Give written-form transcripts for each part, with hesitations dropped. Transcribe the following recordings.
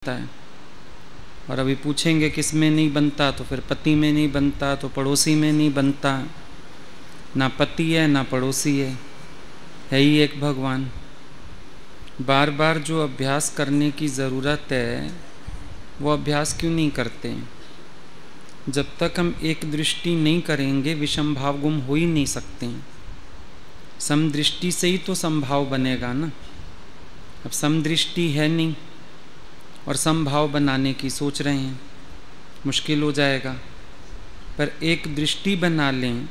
बनता है। और अभी पूछेंगे किस में नहीं बनता, तो फिर पति में नहीं बनता, तो पड़ोसी में नहीं बनता। ना पति है ना पड़ोसी है ही एक भगवान। बार बार जो अभ्यास करने की ज़रूरत है वो अभ्यास क्यों नहीं करते? जब तक हम एक दृष्टि नहीं करेंगे विषम भाव गुम हो ही नहीं सकते। समदृष्टि से ही तो समभाव बनेगा ना। अब समदृष्टि है नहीं और समभाव बनाने की सोच रहे हैं, मुश्किल हो जाएगा। पर एक दृष्टि बना लें,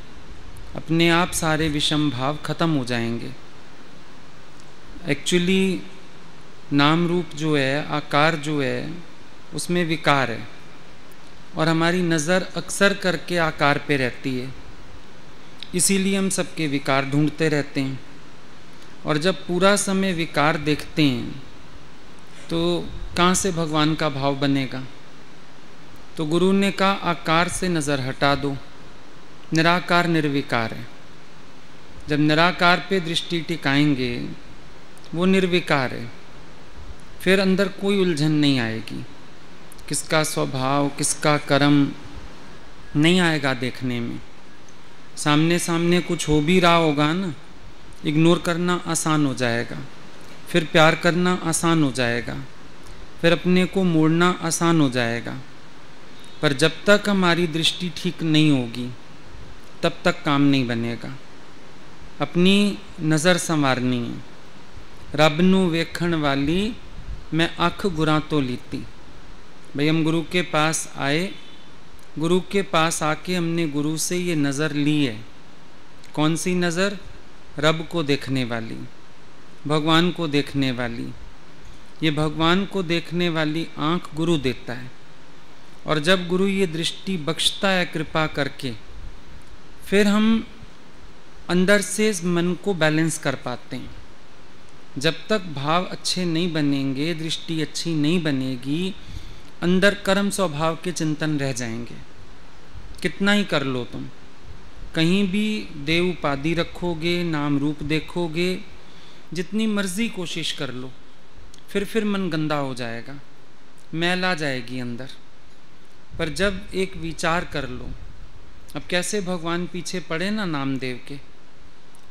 अपने आप सारे विषम भाव खत्म हो जाएंगे। एक्चुअली नाम रूप जो है, आकार जो है, उसमें विकार है और हमारी नज़र अक्सर करके आकार पे रहती है। इसीलिए हम सबके विकार ढूंढते रहते हैं। और जब पूरा समय विकार देखते हैं तो कहाँ से भगवान का भाव बनेगा? तो गुरु ने कहा आकार से नज़र हटा दो, निराकार निर्विकार है। जब निराकार पे दृष्टि टिकाएंगे, वो निर्विकार है, फिर अंदर कोई उलझन नहीं आएगी। किसका स्वभाव, किसका कर्म नहीं आएगा देखने में। सामने सामने कुछ हो भी रहा होगा ना, इग्नोर करना आसान हो जाएगा, फिर प्यार करना आसान हो जाएगा, फिर अपने को मोड़ना आसान हो जाएगा। पर जब तक हमारी दृष्टि ठीक नहीं होगी तब तक काम नहीं बनेगा। अपनी नज़र संवारनी है। रब नू वेखण वाली मैं अख गुरां तो लीती। भाई हम गुरु के पास आए, गुरु के पास आके हमने गुरु से ये नज़र ली है। कौन सी नज़र? रब को देखने वाली, भगवान को देखने वाली। ये भगवान को देखने वाली आँख गुरु देता है। और जब गुरु ये दृष्टि बख्शता है कृपा करके, फिर हम अंदर से मन को बैलेंस कर पाते हैं। जब तक भाव अच्छे नहीं बनेंगे, दृष्टि अच्छी नहीं बनेगी, अंदर कर्म स्वभाव के चिंतन रह जाएंगे। कितना ही कर लो तुम, कहीं भी देव उपाधि रखोगे, नाम रूप देखोगे, जितनी मर्जी कोशिश कर लो, फिर मन गंदा हो जाएगा, मैल आ जाएगी अंदर। पर जब एक विचार कर लो, अब कैसे भगवान पीछे पड़े ना नामदेव के,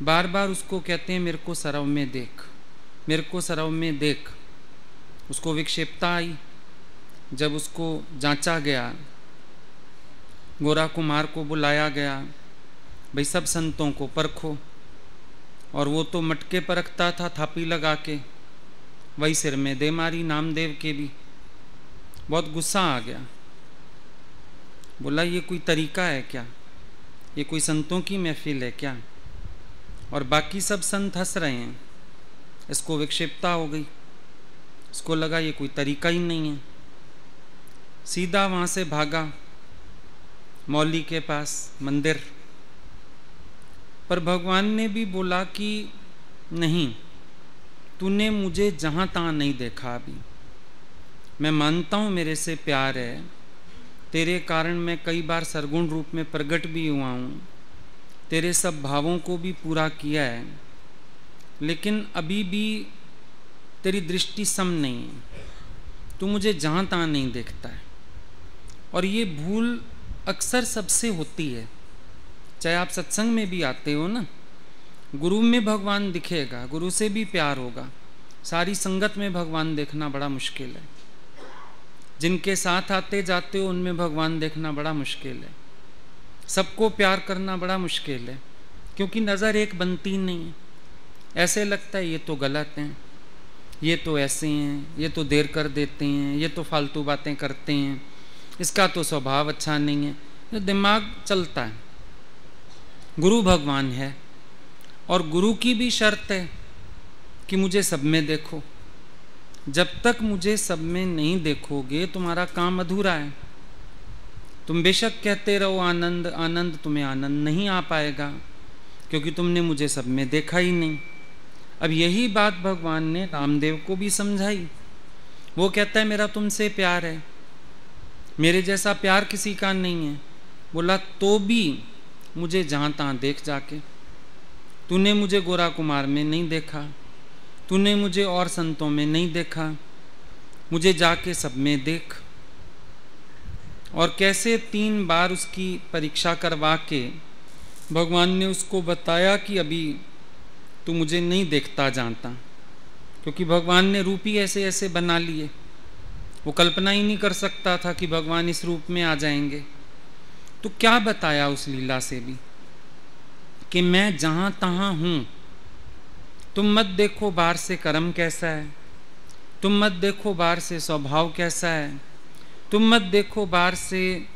बार बार उसको कहते हैं मेरे को सरव में देख, मेरे को सरव में देख। उसको विक्षेपता आई। जब उसको जांचा गया, गोरा कुमार को बुलाया गया, भाई सब संतों को परखो, और वो तो मटके परखता था थापी लगा के, वही सिर में दे मारी नामदेव के भी। बहुत गुस्सा आ गया, बोला ये कोई तरीका है क्या? ये कोई संतों की महफिल है क्या? और बाकी सब संत हंस रहे हैं। इसको विक्षेपता हो गई, इसको लगा ये कोई तरीका ही नहीं है। सीधा वहाँ से भागा मौली के पास मंदिर। पर भगवान ने भी बोला कि नहीं, तूने मुझे जहाँ तहाँ नहीं देखा अभी। मैं मानता हूँ मेरे से प्यार है, तेरे कारण मैं कई बार सरगुण रूप में प्रकट भी हुआ हूँ, तेरे सब भावों को भी पूरा किया है, लेकिन अभी भी तेरी दृष्टि सम नहीं है। तू मुझे जहाँ तहाँ नहीं देखता है। और ये भूल अक्सर सबसे होती है। चाहे आप सत्संग में भी आते हो ना, गुरु में भगवान दिखेगा, गुरु से भी प्यार होगा, सारी संगत में भगवान देखना बड़ा मुश्किल है। जिनके साथ आते जाते हो उनमें भगवान देखना बड़ा मुश्किल है। सबको प्यार करना बड़ा मुश्किल है, क्योंकि नज़र एक बनती नहीं है। ऐसे लगता है ये तो गलत हैं, ये तो ऐसे हैं, ये तो देर कर देते हैं, ये तो फालतू बातें करते हैं, इसका तो स्वभाव अच्छा नहीं है। ये दिमाग चलता है। गुरु भगवान है और गुरु की भी शर्त है कि मुझे सब में देखो। जब तक मुझे सब में नहीं देखोगे तुम्हारा काम अधूरा है। तुम बेशक कहते रहो आनंद आनंद, तुम्हें आनंद नहीं आ पाएगा क्योंकि तुमने मुझे सब में देखा ही नहीं। अब यही बात भगवान ने रामदेव को भी समझाई। वो कहता है मेरा तुमसे प्यार है, मेरे जैसा प्यार किसी का नहीं है। बोला तो भी मुझे जहाँ तहाँ देख जाके। तूने मुझे गोरा कुमार में नहीं देखा, तूने मुझे और संतों में नहीं देखा, मुझे जाके सब में देख। और कैसे 3 बार उसकी परीक्षा करवा के भगवान ने उसको बताया कि अभी तू मुझे नहीं देखता जानता, क्योंकि भगवान ने रूप ही ऐसे ऐसे बना लिए। वो कल्पना ही नहीं कर सकता था कि भगवान इस रूप में आ जाएंगे। तो क्या बताया उस लीला से भी कि मैं जहाँ तहाँ हूँ, तुम मत देखो बाहर से कर्म कैसा है, तुम मत देखो बाहर से स्वभाव कैसा है, तुम मत देखो बाहर से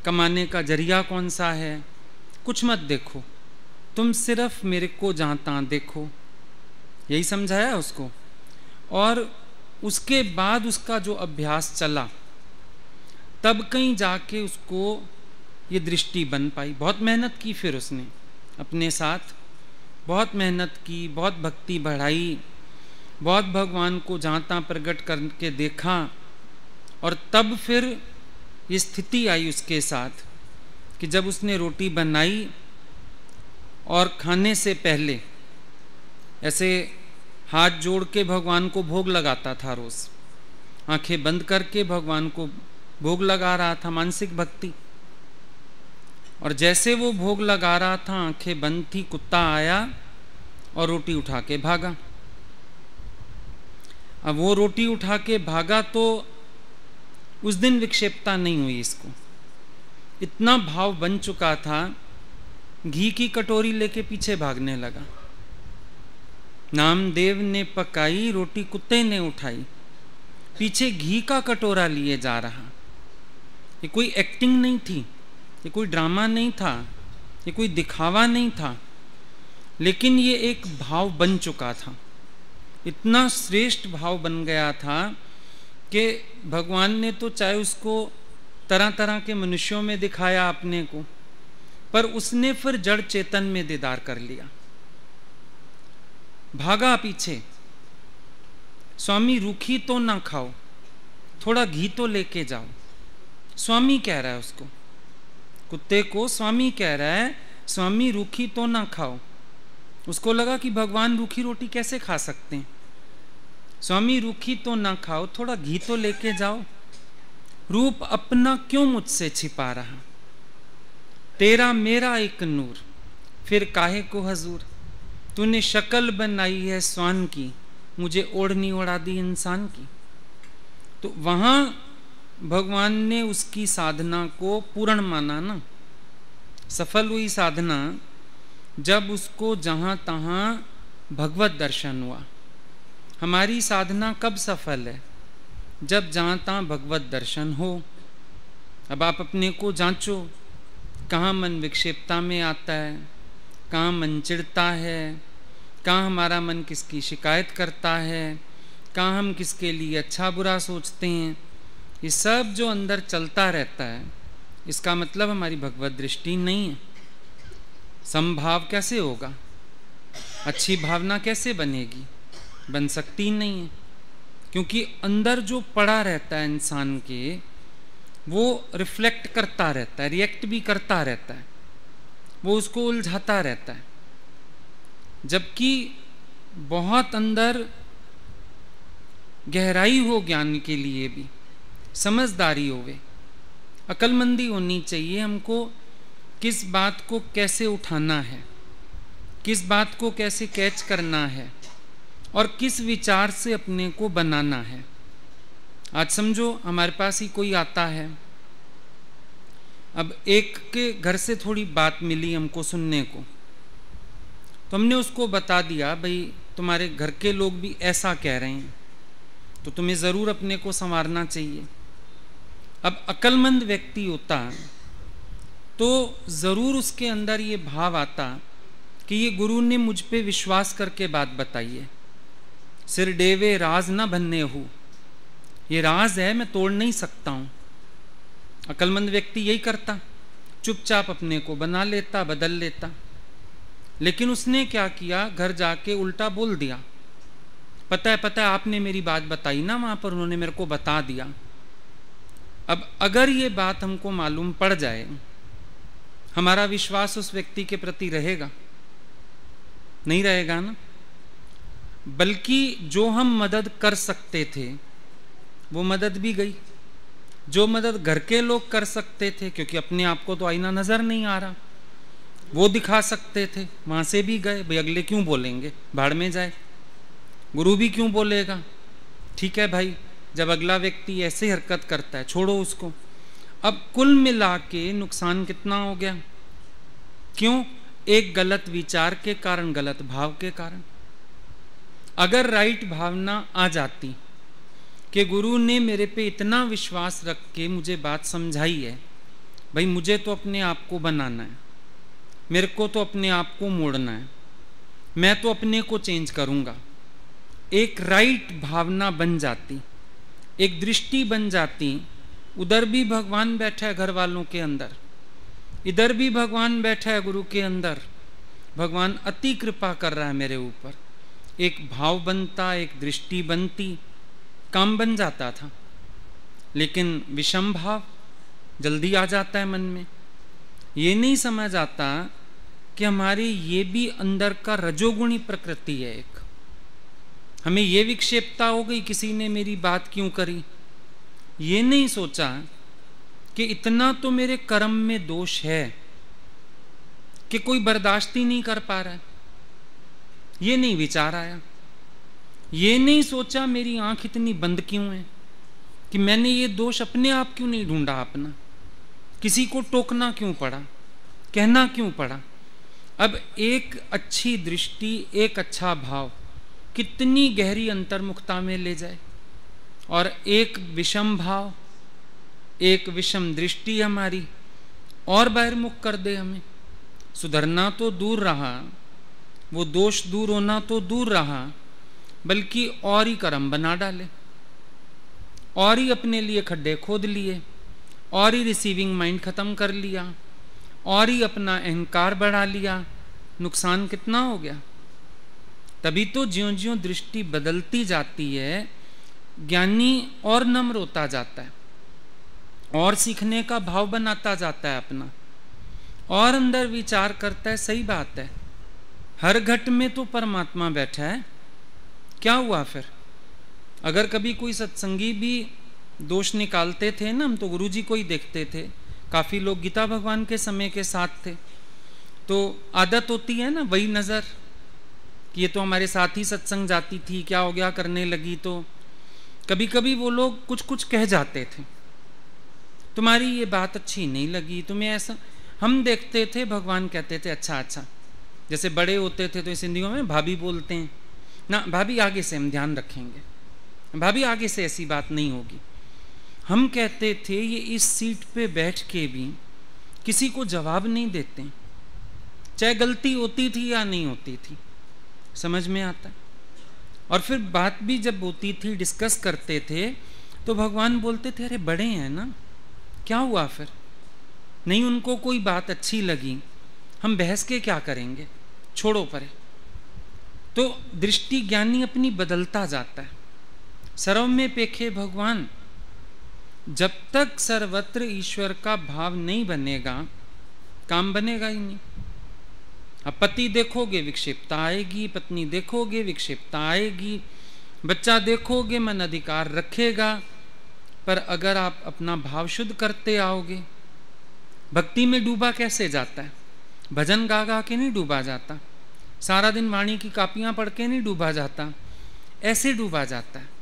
कमाने का जरिया कौन सा है, कुछ मत देखो, तुम सिर्फ मेरे को जहाँ तहाँ देखो। यही समझाया उसको। और उसके बाद उसका जो अभ्यास चला, तब कहीं जाके उसको ये दृष्टि बन पाई। बहुत मेहनत की, फिर उसने अपने साथ बहुत मेहनत की, बहुत भक्ति बढ़ाई, बहुत भगवान को जहाँ तहाँ प्रकट करके देखा, और तब फिर ये स्थिति आई उसके साथ कि जब उसने रोटी बनाई और खाने से पहले ऐसे हाथ जोड़ के भगवान को भोग लगाता था। रोज आंखें बंद करके भगवान को भोग लगा रहा था, मानसिक भक्ति। और जैसे वो भोग लगा रहा था, आंखें बंद थी, कुत्ता आया और रोटी उठा के भागा। अब वो रोटी उठा के भागा तो उस दिन विक्षेपता नहीं हुई इसको, इतना भाव बन चुका था, घी की कटोरी लेके पीछे भागने लगा। नामदेव ने पकाई रोटी, कुत्ते ने उठाई, पीछे घी का कटोरा लिए जा रहा। ये कोई एक्टिंग नहीं थी, ये कोई ड्रामा नहीं था, ये कोई दिखावा नहीं था, लेकिन ये एक भाव बन चुका था। इतना श्रेष्ठ भाव बन गया था कि भगवान ने तो चाहे उसको तरह तरह के मनुष्यों में दिखाया अपने को, पर उसने फिर जड़ चेतन में दीदार कर लिया। भागा पीछे, स्वामी रूखी तो ना खाओ, थोड़ा घी तो लेके जाओ। स्वामी कह रहा है उसको, कुत्ते को स्वामी कह रहा है, स्वामी रूखी तो ना खाओ। उसको लगा कि भगवान रूखी रोटी कैसे खा सकते हैं। स्वामी रूखी तो ना खाओ, थोड़ा घी तो लेके जाओ। रूप अपना क्यों मुझसे छिपा रहा, तेरा मेरा एक नूर, फिर काहे को हजूर। तूने शक्ल बनाई है स्वान की, मुझे ओढ़नी ओढ़ा दी इंसान की। तो वहां भगवान ने उसकी साधना को पूर्ण माना ना। सफल हुई साधना जब उसको जहां तहां भगवत दर्शन हुआ। हमारी साधना कब सफल है? जब जहां तहां भगवत दर्शन हो। अब आप अपने को जांचो, कहाँ मन विक्षेपता में आता है, कहाँ मन चिढ़ता है, कहाँ हमारा मन किसकी शिकायत करता है, कहाँ हम किसके लिए अच्छा बुरा सोचते हैं। ये सब जो अंदर चलता रहता है, इसका मतलब हमारी भगवत दृष्टि नहीं है। समभाव कैसे होगा? अच्छी भावना कैसे बनेगी? बन सकती नहीं है, क्योंकि अंदर जो पड़ा रहता है इंसान के, वो रिफ्लेक्ट करता रहता है, रिएक्ट भी करता रहता है, वो उसको उलझाता रहता है। जबकि बहुत अंदर गहराई हो ज्ञान के लिए भी, समझदारी होवे, अक्लमंदी होनी चाहिए हमको, किस बात को कैसे उठाना है, किस बात को कैसे कैच करना है, और किस विचार से अपने को बनाना है। आज समझो हमारे पास ही कोई आता है, अब एक के घर से थोड़ी बात मिली हमको सुनने को, तो हमने उसको बता दिया, भाई तुम्हारे घर के लोग भी ऐसा कह रहे हैं, तो तुम्हें ज़रूर अपने को संवारना चाहिए। अब अक्लमंद व्यक्ति होता तो ज़रूर उसके अंदर ये भाव आता कि ये गुरु ने मुझ पे विश्वास करके बात बताई है, सिर डेवे राज न भन्ने हो, ये राज है, मैं तोड़ नहीं सकता हूँ। अक्लमंद व्यक्ति यही करता, चुपचाप अपने को बना लेता, बदल लेता। लेकिन उसने क्या किया, घर जाके उल्टा बोल दिया, पता है आपने मेरी बात बताई ना वहाँ पर, उन्होंने मेरे को बता दिया। अब अगर ये बात हमको मालूम पड़ जाए, हमारा विश्वास उस व्यक्ति के प्रति रहेगा? नहीं रहेगा ना। बल्कि जो हम मदद कर सकते थे वो मदद भी गई। जो मदद घर के लोग कर सकते थे, क्योंकि अपने आप को तो आईना नजर नहीं आ रहा, वो दिखा सकते थे, वहां से भी गए। भाई अगले क्यों बोलेंगे, भाड़ में जाए, गुरु भी क्यों बोलेगा, ठीक है भाई, जब अगला व्यक्ति ऐसे हरकत करता है छोड़ो उसको। अब कुल मिला के नुकसान कितना हो गया, क्यों? एक गलत विचार के कारण, गलत भाव के कारण। अगर राइट भावना आ जाती कि गुरु ने मेरे पे इतना विश्वास रख के मुझे बात समझाई है, भाई मुझे तो अपने आप को बनाना है, मेरे को तो अपने आप को मोड़ना है, मैं तो अपने को चेंज करूंगा, एक राइट भावना बन जाती, एक दृष्टि बन जाती। उधर भी भगवान बैठा है घर वालों के अंदर, इधर भी भगवान बैठा है गुरु के अंदर, भगवान अति कृपा कर रहा है मेरे ऊपर। एक भाव बनता, एक दृष्टि बनती, काम बन जाता था। लेकिन विषम भाव जल्दी आ जाता है मन में। ये नहीं समझ आता कि हमारी ये भी अंदर का रजोगुणी प्रकृति है एक। हमें ये विक्षेपता हो गई, किसी ने मेरी बात क्यों करी। ये नहीं सोचा कि इतना तो मेरे कर्म में दोष है कि कोई बर्दाश्त ही नहीं कर पा रहा है। ये नहीं विचार आया। ये नहीं सोचा मेरी आंख इतनी बंद क्यों है, कि मैंने ये दोष अपने आप क्यों नहीं ढूंढा अपना, किसी को टोकना क्यों पड़ा, कहना क्यों पड़ा। अब एक अच्छी दृष्टि, एक अच्छा भाव कितनी गहरी अंतर्मुखता में ले जाए, और एक विषम भाव, एक विषम दृष्टि हमारी और बहिर्मुख कर दे हमें। सुधरना तो दूर रहा, वो दोष दूर होना तो दूर रहा, बल्कि और ही कर्म बना डाले, और ही अपने लिए खड्डे खोद लिए, और ही रिसीविंग माइंड खत्म कर लिया, और ही अपना अहंकार बढ़ा लिया। नुकसान कितना हो गया। तभी तो ज्यों ज्यों दृष्टि बदलती जाती है, ज्ञानी और नम्र होता जाता है, और सीखने का भाव बनाता जाता है अपना, और अंदर विचार करता है। सही बात है, हर घट में तो परमात्मा बैठा है, क्या हुआ फिर। अगर कभी कोई सत्संगी भी दोष निकालते थे ना, हम तो गुरुजी को ही देखते थे, काफी लोग गीता भगवान के समय के साथ थे, तो आदत होती है ना वही नजर कि ये तो हमारे साथ ही सत्संग जाती थी, क्या हो गया करने लगी। तो कभी कभी वो लोग कुछ कुछ कह जाते थे, तुम्हारी ये बात अच्छी नहीं लगी, तुम्हें ऐसा। हम देखते थे, भगवान कहते थे अच्छा अच्छा, जैसे बड़े होते थे तो इस हिंदियों में भाभी बोलते हैं ना, भाभी आगे से हम ध्यान रखेंगे, भाभी आगे से ऐसी बात नहीं होगी। हम कहते थे ये इस सीट पे बैठ के भी किसी को जवाब नहीं देते, चाहे गलती होती थी या नहीं होती थी, समझ में आता है। और फिर बात भी जब होती थी, डिस्कस करते थे, तो भगवान बोलते थे अरे बड़े हैं ना, क्या हुआ फिर। नहीं उनको कोई बात अच्छी लगी, हम बहस के क्या करेंगे, छोड़ो परे। तो दृष्टि ज्ञानी अपनी बदलता जाता है। सर्व में पेखे भगवान, जब तक सर्वत्र ईश्वर का भाव नहीं बनेगा, काम बनेगा ही नहीं। अब पति देखोगे विक्षिप्तता आएगी, पत्नी देखोगे विक्षिप्तता आएगी, बच्चा देखोगे मन अधिकार रखेगा। पर अगर आप अपना भाव शुद्ध करते आओगे, भक्ति में डूबा कैसे जाता है, भजन गा गा के नहीं डूबा जाता, सारा दिन वाणी की कापियां पढ़ के नहीं डूबा जाता, ऐसे डूबा जाता है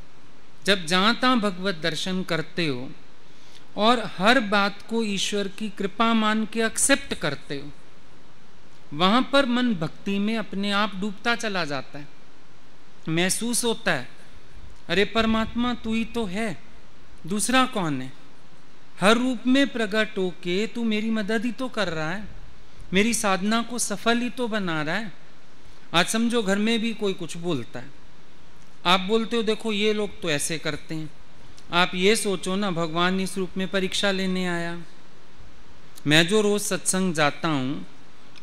जब जहां तहां भगवत दर्शन करते हो और हर बात को ईश्वर की कृपा मान के एक्सेप्ट करते हो, वहां पर मन भक्ति में अपने आप डूबता चला जाता है। महसूस होता है अरे परमात्मा तू ही तो है, दूसरा कौन है। हर रूप में प्रकट होके तू मेरी मदद ही तो कर रहा है, मेरी साधना को सफल ही तो बना रहा है। आज समझो घर में भी कोई कुछ बोलता है, आप बोलते हो देखो ये लोग तो ऐसे करते हैं, आप ये सोचो ना भगवान इस रूप में परीक्षा लेने आया। मैं जो रोज सत्संग जाता हूँ,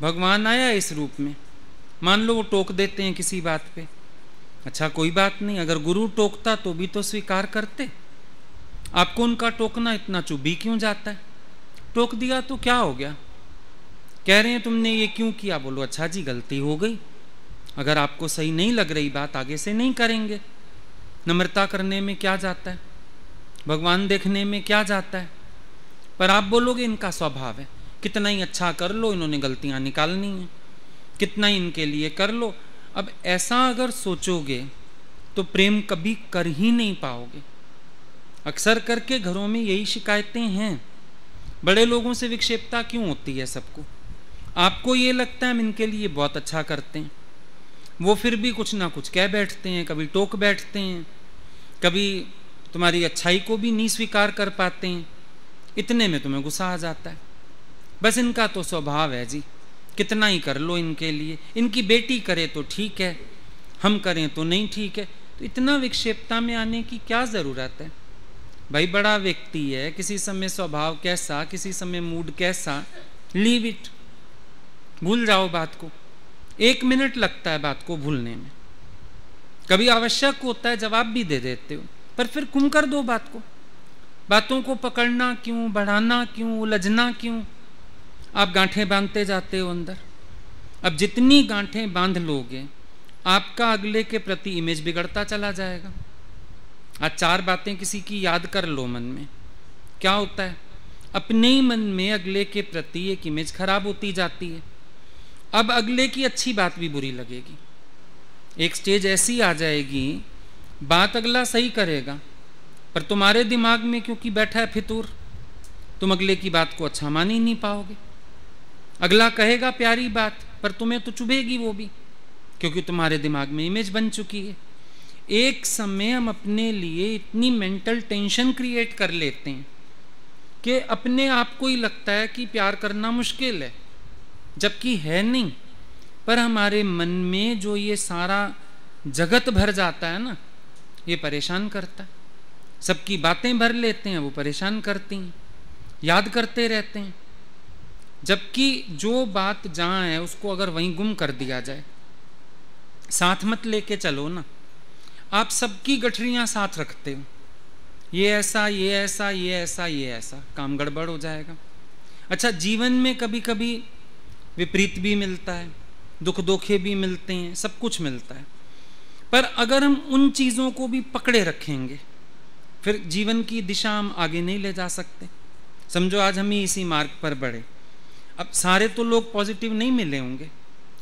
भगवान आया इस रूप में। मान लो वो टोक देते हैं किसी बात पे, अच्छा कोई बात नहीं, अगर गुरु टोकता तो भी तो स्वीकार करते। आपको उनका टोकना इतना चुभी क्यों जाता है। टोक दिया तो क्या हो गया, कह रहे हैं तुमने ये क्यों किया, बोलो अच्छा जी गलती हो गई, अगर आपको सही नहीं लग रही बात आगे से नहीं करेंगे। नम्रता करने में क्या जाता है, भगवान देखने में क्या जाता है, पर आप बोलोगे इनका स्वभाव है, कितना ही अच्छा कर लो इन्होंने गलतियां निकालनी है, कितना ही इनके लिए कर लो। अब ऐसा अगर सोचोगे तो प्रेम कभी कर ही नहीं पाओगे। अक्सर करके घरों में यही शिकायतें हैं। बड़े लोगों से विक्षेपता क्यों होती है सबको? आपको ये लगता है हम इनके लिए बहुत अच्छा करते हैं, वो फिर भी कुछ ना कुछ कह बैठते हैं, कभी टोक बैठते हैं, कभी तुम्हारी अच्छाई को भी नहीं स्वीकार कर पाते हैं। इतने में तुम्हें गुस्सा आ जाता है। बस इनका तो स्वभाव है जी, कितना ही कर लो इनके लिए, इनकी बेटी करे तो ठीक है, हम करें तो नहीं ठीक है। तो इतना विक्षेपता में आने की क्या ज़रूरत है भाई? बड़ा व्यक्ति है, किसी समय स्वभाव कैसा, किसी समय मूड कैसा, लीव इट, भूल जाओ बात को। 1 मिनट लगता है बात को भूलने में, कभी आवश्यक होता है जवाब भी दे देते हो, पर फिर गुम कर दो बात को। बातों को पकड़ना क्यों, बढ़ाना क्यों, उलझना क्यों? आप गांठें बांधते जाते हो अंदर। अब जितनी गांठें बांध लोगे आपका अगले के प्रति इमेज बिगड़ता चला जाएगा। आज 4 बातें किसी की याद कर लो मन में, क्या होता है? अपने ही मन में अगले के प्रति एक इमेज खराब होती जाती है। अब अगले की अच्छी बात भी बुरी लगेगी। एक स्टेज ऐसी आ जाएगी, बात अगला सही करेगा पर तुम्हारे दिमाग में क्योंकि बैठा है फितूर, तुम अगले की बात को अच्छा मान ही नहीं पाओगे। अगला कहेगा प्यारी बात, पर तुम्हें तो चुभेगी वो भी, क्योंकि तुम्हारे दिमाग में इमेज बन चुकी है। एक समय हम अपने लिए इतनी मेंटल टेंशन क्रिएट कर लेते हैं कि अपने आप को ही लगता है कि प्यार करना मुश्किल है, जबकि है नहीं। पर हमारे मन में जो ये सारा जगत भर जाता है ना, ये परेशान करता है। सबकी बातें भर लेते हैं, वो परेशान करती हैं, याद करते रहते हैं। जबकि जो बात जहाँ है उसको अगर वहीं गुम कर दिया जाए, साथ मत लेके चलो ना। आप सबकी गठरियाँ साथ रखते हो, ये ऐसा, ये ऐसा, ये ऐसा, ये ऐसा, काम गड़बड़ हो जाएगा। अच्छा, जीवन में कभी कभी विपरीत भी मिलता है, दुख धोखे भी मिलते हैं, सब कुछ मिलता है, पर अगर हम उन चीज़ों को भी पकड़े रखेंगे फिर जीवन की दिशा हम आगे नहीं ले जा सकते। समझो आज हम ही इसी मार्ग पर बढ़े, अब सारे तो लोग पॉजिटिव नहीं मिले होंगे,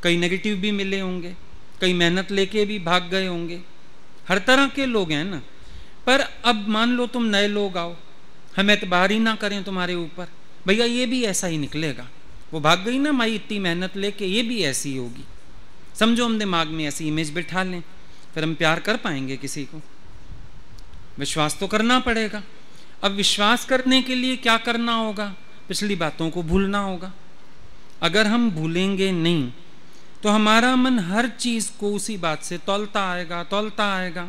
कई नेगेटिव भी मिले होंगे, कई मेहनत लेके भी भाग गए होंगे, हर तरह के लोग हैं ना। पर अब मान लो तुम नए लोग आओ, हम एतबार ही ना करें तुम्हारे ऊपर, भैया ये भी ऐसा ही निकलेगा, वो भाग गई ना माई इतनी मेहनत लेके, ये भी ऐसी होगी। समझो हम दिमाग में ऐसी इमेज बिठा लें, फिर हम प्यार कर पाएंगे किसी को? विश्वास तो करना पड़ेगा। अब विश्वास करने के लिए क्या करना होगा? पिछली बातों को भूलना होगा। अगर हम भूलेंगे नहीं तो हमारा मन हर चीज को उसी बात से तौलता आएगा,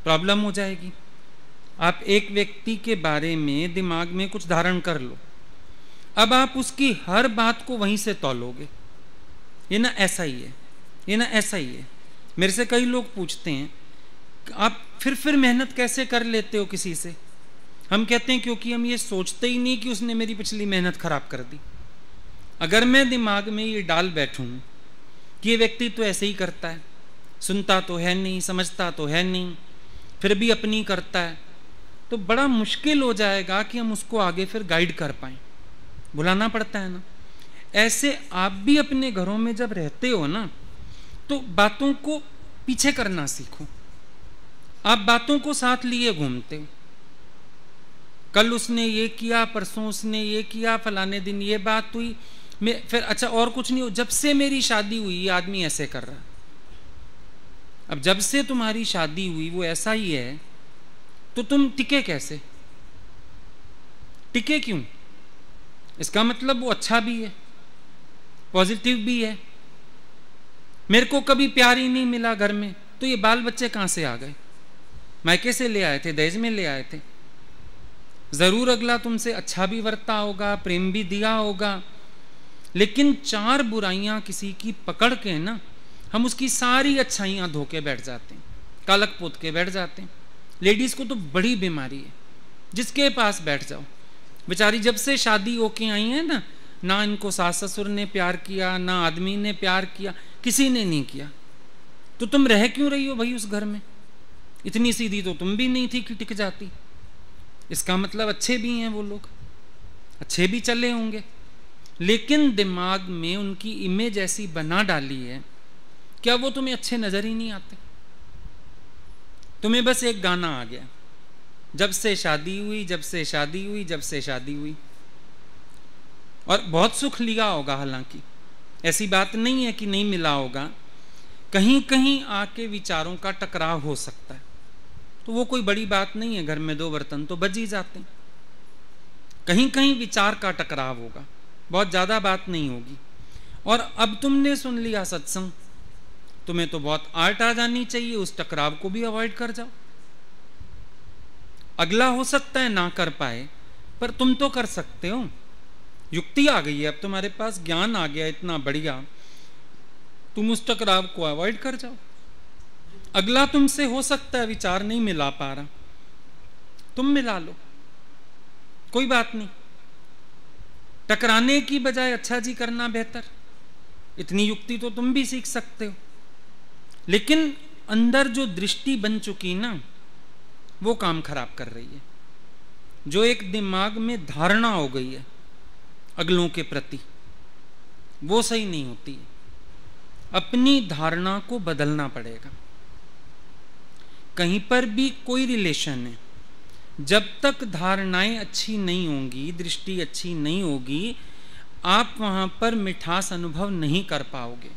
प्रॉब्लम हो जाएगी। आप एक व्यक्ति के बारे में दिमाग में कुछ धारण कर लो, अब आप उसकी हर बात को वहीं से तौलोगे, ये ना ऐसा ही है, ये ना ऐसा ही है। मेरे से कई लोग पूछते हैं आप फिर मेहनत कैसे कर लेते हो किसी से? हम कहते हैं क्योंकि हम ये सोचते ही नहीं कि उसने मेरी पिछली मेहनत खराब कर दी। अगर मैं दिमाग में ये डाल बैठूं कि ये व्यक्ति तो ऐसे ही करता है, सुनता तो है नहीं, समझता तो है नहीं, फिर भी अपनी करता है, तो बड़ा मुश्किल हो जाएगा कि हम उसको आगे फिर गाइड कर पाएं। बुलाना पड़ता है ना। ऐसे आप भी अपने घरों में जब रहते हो ना, तो बातों को पीछे करना सीखो। आप बातों को साथ लिए घूमते हो, कल उसने ये किया, परसों उसने ये किया, फलाने दिन ये बात हुई, मैं फिर अच्छा और कुछ नहीं हो, जब से मेरी शादी हुई ये आदमी ऐसे कर रहा है। अब जब से तुम्हारी शादी हुई वो ऐसा ही है, तो तुम टिके कैसे? टिके क्यों? इसका मतलब वो अच्छा भी है, पॉजिटिव भी है। मेरे को कभी प्यार ही नहीं मिला घर में, तो ये बाल बच्चे कहां से आ गए? मायके से ले आए थे, दहेज में ले आए थे। जरूर अगला तुमसे अच्छा भी बरता होगा, प्रेम भी दिया होगा, लेकिन 4 बुराइयां किसी की पकड़ के ना हम उसकी सारी अच्छाइयां धोके बैठ जाते हैं, कालक पोत के बैठ जाते हैं। लेडीज को तो बड़ी बीमारी है, जिसके पास बैठ जाओ, बेचारी जब से शादी होके आई है ना इनको सास ससुर ने प्यार किया, ना आदमी ने प्यार किया, किसी ने नहीं किया। तो तुम रह क्यों रही हो भाई उस घर में? इतनी सीधी तो तुम भी नहीं थी कि टिक जाती। इसका मतलब अच्छे भी हैं वो लोग, अच्छे भी चले होंगे, लेकिन दिमाग में उनकी इमेज ऐसी बना डाली है, क्या वो तुम्हें अच्छे नजर ही नहीं आते? तुम्हें बस एक गाना आ गया, जब से शादी हुई, जब से शादी हुई, जब से शादी हुई, और बहुत सुख लिया होगा, हालांकि ऐसी बात नहीं है कि नहीं मिला होगा, कहीं कहीं आके विचारों का टकराव हो सकता है, तो वो कोई बड़ी बात नहीं है, घर में 2 बर्तन तो बज ही जाते हैं, कहीं कहीं विचार का टकराव होगा, बहुत ज्यादा बात नहीं होगी। और अब तुमने सुन लिया सत्संग, तुम्हें तो बहुत आर्ट आ जानी चाहिए, उस टकराव को भी अवॉइड कर जाओ। अगला हो सकता है ना कर पाए, पर तुम तो कर सकते हो, युक्ति आ गई है, अब तुम्हारे पास ज्ञान आ गया इतना बढ़िया, तुम उस टकराव को अवॉइड कर जाओ। अगला तुमसे हो सकता है विचार नहीं मिला पा रहा, तुम मिला लो, कोई बात नहीं, टकराने की बजाय अच्छा जी करना बेहतर, इतनी युक्ति तो तुम भी सीख सकते हो। लेकिन अंदर जो दृष्टि बन चुकी ना, वो काम खराब कर रही है, जो एक दिमाग में धारणा हो गई है अगलों के प्रति, वो सही नहीं होती है। अपनी धारणा को बदलना पड़ेगा। कहीं पर भी कोई रिलेशन है, जब तक धारणाएं अच्छी नहीं होंगी, दृष्टि अच्छी नहीं होगी, आप वहां पर मिठास अनुभव नहीं कर पाओगे।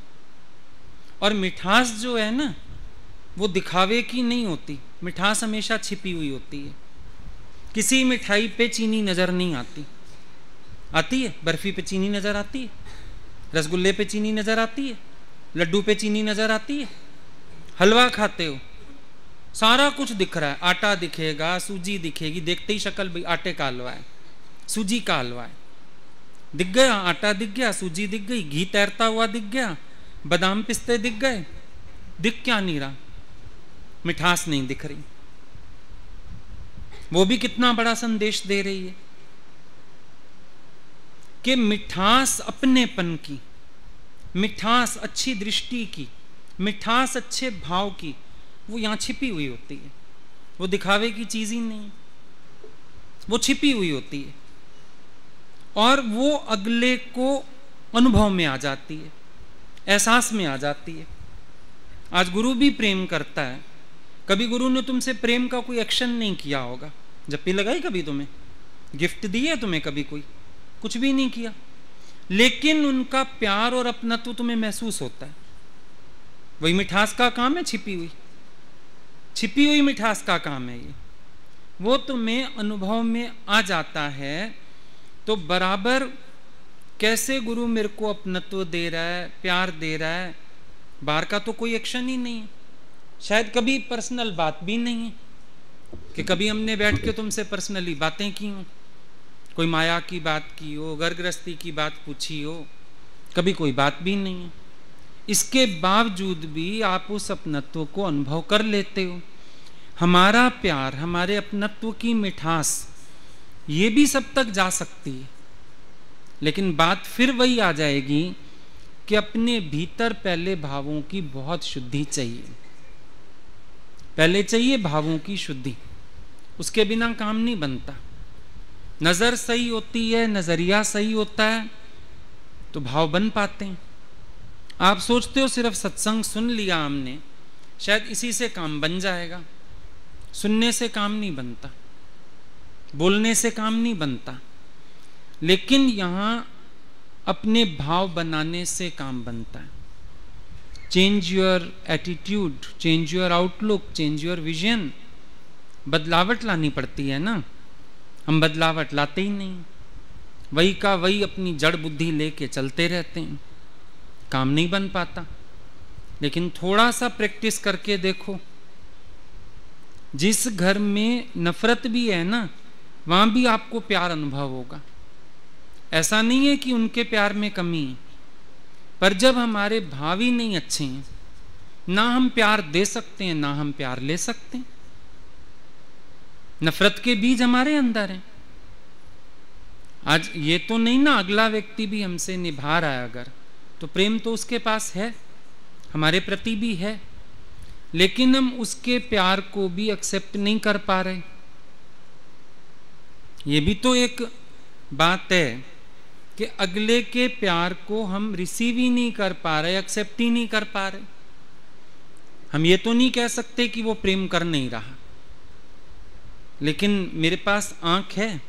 और मिठास जो है ना, वो दिखावे की नहीं होती, मिठास हमेशा छिपी हुई होती है। किसी मिठाई पे चीनी नजर नहीं आती, आती है? बर्फी पे चीनी नजर आती है, रसगुल्ले पे चीनी नजर आती है, लड्डू पे चीनी नजर आती है। हलवा खाते हो, सारा कुछ दिख रहा है, आटा दिखेगा, सूजी दिखेगी, देखते ही शक्ल, भाई आटे का हलवा है, सूजी का हलवा है, दिख गया, आटा दिख गया, सूजी दिख गई, घी तैरता हुआ दिख गया, बादाम पिस्ते दिख गए, दिख क्या नहीं रहा? मिठास नहीं दिख रही। वो भी कितना बड़ा संदेश दे रही है कि मिठास अपनेपन की, मिठास अच्छी दृष्टि की, मिठास अच्छे भाव की, वो यहां छिपी हुई होती है, वो दिखावे की चीज ही नहीं, वो छिपी हुई होती है, और वो अगले को अनुभव में आ जाती है, एहसास में आ जाती है। आज गुरु भी प्रेम करता है, कभी गुरु ने तुमसे प्रेम का कोई एक्शन नहीं किया होगा, जप्पी लगाई कभी तुम्हें, गिफ्ट दी है तुम्हें कभी कोई, कुछ भी नहीं किया, लेकिन उनका प्यार और अपनत्व तुम्हें महसूस होता है। वही मिठास का काम है, छिपी हुई मिठास का काम है ये, वो तुम्हें अनुभव में आ जाता है। तो बराबर कैसे गुरु मेरे को अपनत्व दे रहा है, प्यार दे रहा है, बाहर का तो कोई एक्शन ही नहीं है, शायद कभी पर्सनल बात भी नहीं है कि कभी हमने बैठ के तुमसे पर्सनली बातें की हो, कोई माया की बात की हो, घर गृहस्थी की बात पूछी हो, कभी कोई बात भी नहीं है। इसके बावजूद भी आप उस अपनत्व को अनुभव कर लेते हो। हमारा प्यार, हमारे अपनत्व की मिठास, ये भी सब तक जा सकती है, लेकिन बात फिर वही आ जाएगी कि अपने भीतर पहले भावों की बहुत शुद्धि चाहिए, पहले चाहिए भावों की शुद्धि, उसके बिना काम नहीं बनता। नजर सही होती है, नजरिया सही होता है, तो भाव बन पाते हैं। आप सोचते हो सिर्फ सत्संग सुन लिया हमने, शायद इसी से काम बन जाएगा, सुनने से काम नहीं बनता, बोलने से काम नहीं बनता, लेकिन यहां अपने भाव बनाने से काम बनता है। Change your attitude, change your outlook, change your vision, बदलावट लानी पड़ती है ना, हम बदलावट लाते ही नहीं, वही का वही अपनी जड़ बुद्धि लेके चलते रहते हैं, काम नहीं बन पाता। लेकिन थोड़ा सा प्रैक्टिस करके देखो, जिस घर में नफरत भी है ना, वहां भी आपको प्यार अनुभव होगा। ऐसा नहीं है कि उनके प्यार में कमी है, पर जब हमारे भाव ही नहीं अच्छे हैं, ना हम प्यार दे सकते हैं ना हम प्यार ले सकते हैं, नफरत के बीज हमारे अंदर हैं। आज ये तो नहीं ना अगला व्यक्ति भी हमसे निभा रहा है अगर, तो प्रेम तो उसके पास है, हमारे प्रति भी है, लेकिन हम उसके प्यार को भी एक्सेप्ट नहीं कर पा रहे। ये भी तो एक बात है कि अगले के प्यार को हम रिसीव ही नहीं कर पा रहे, एक्सेप्ट ही नहीं कर पा रहे। हम ये तो नहीं कह सकते कि वो प्रेम कर नहीं रहा, लेकिन मेरे पास आंख है,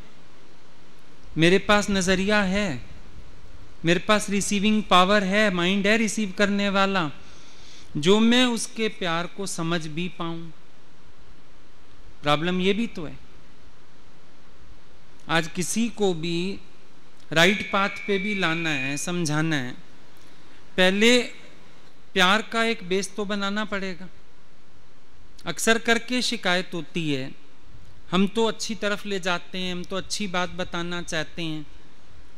मेरे पास नजरिया है, मेरे पास रिसीविंग पावर है, माइंड है रिसीव करने वाला, जो मैं उसके प्यार को समझ भी पाऊं। प्रॉब्लम ये भी तो है, आज किसी को भी राइट पाथ पे भी लाना है, समझाना है, पहले प्यार का एक बेस तो बनाना पड़ेगा। अक्सर करके शिकायत होती है, हम तो अच्छी तरफ ले जाते हैं, हम तो अच्छी बात बताना चाहते हैं,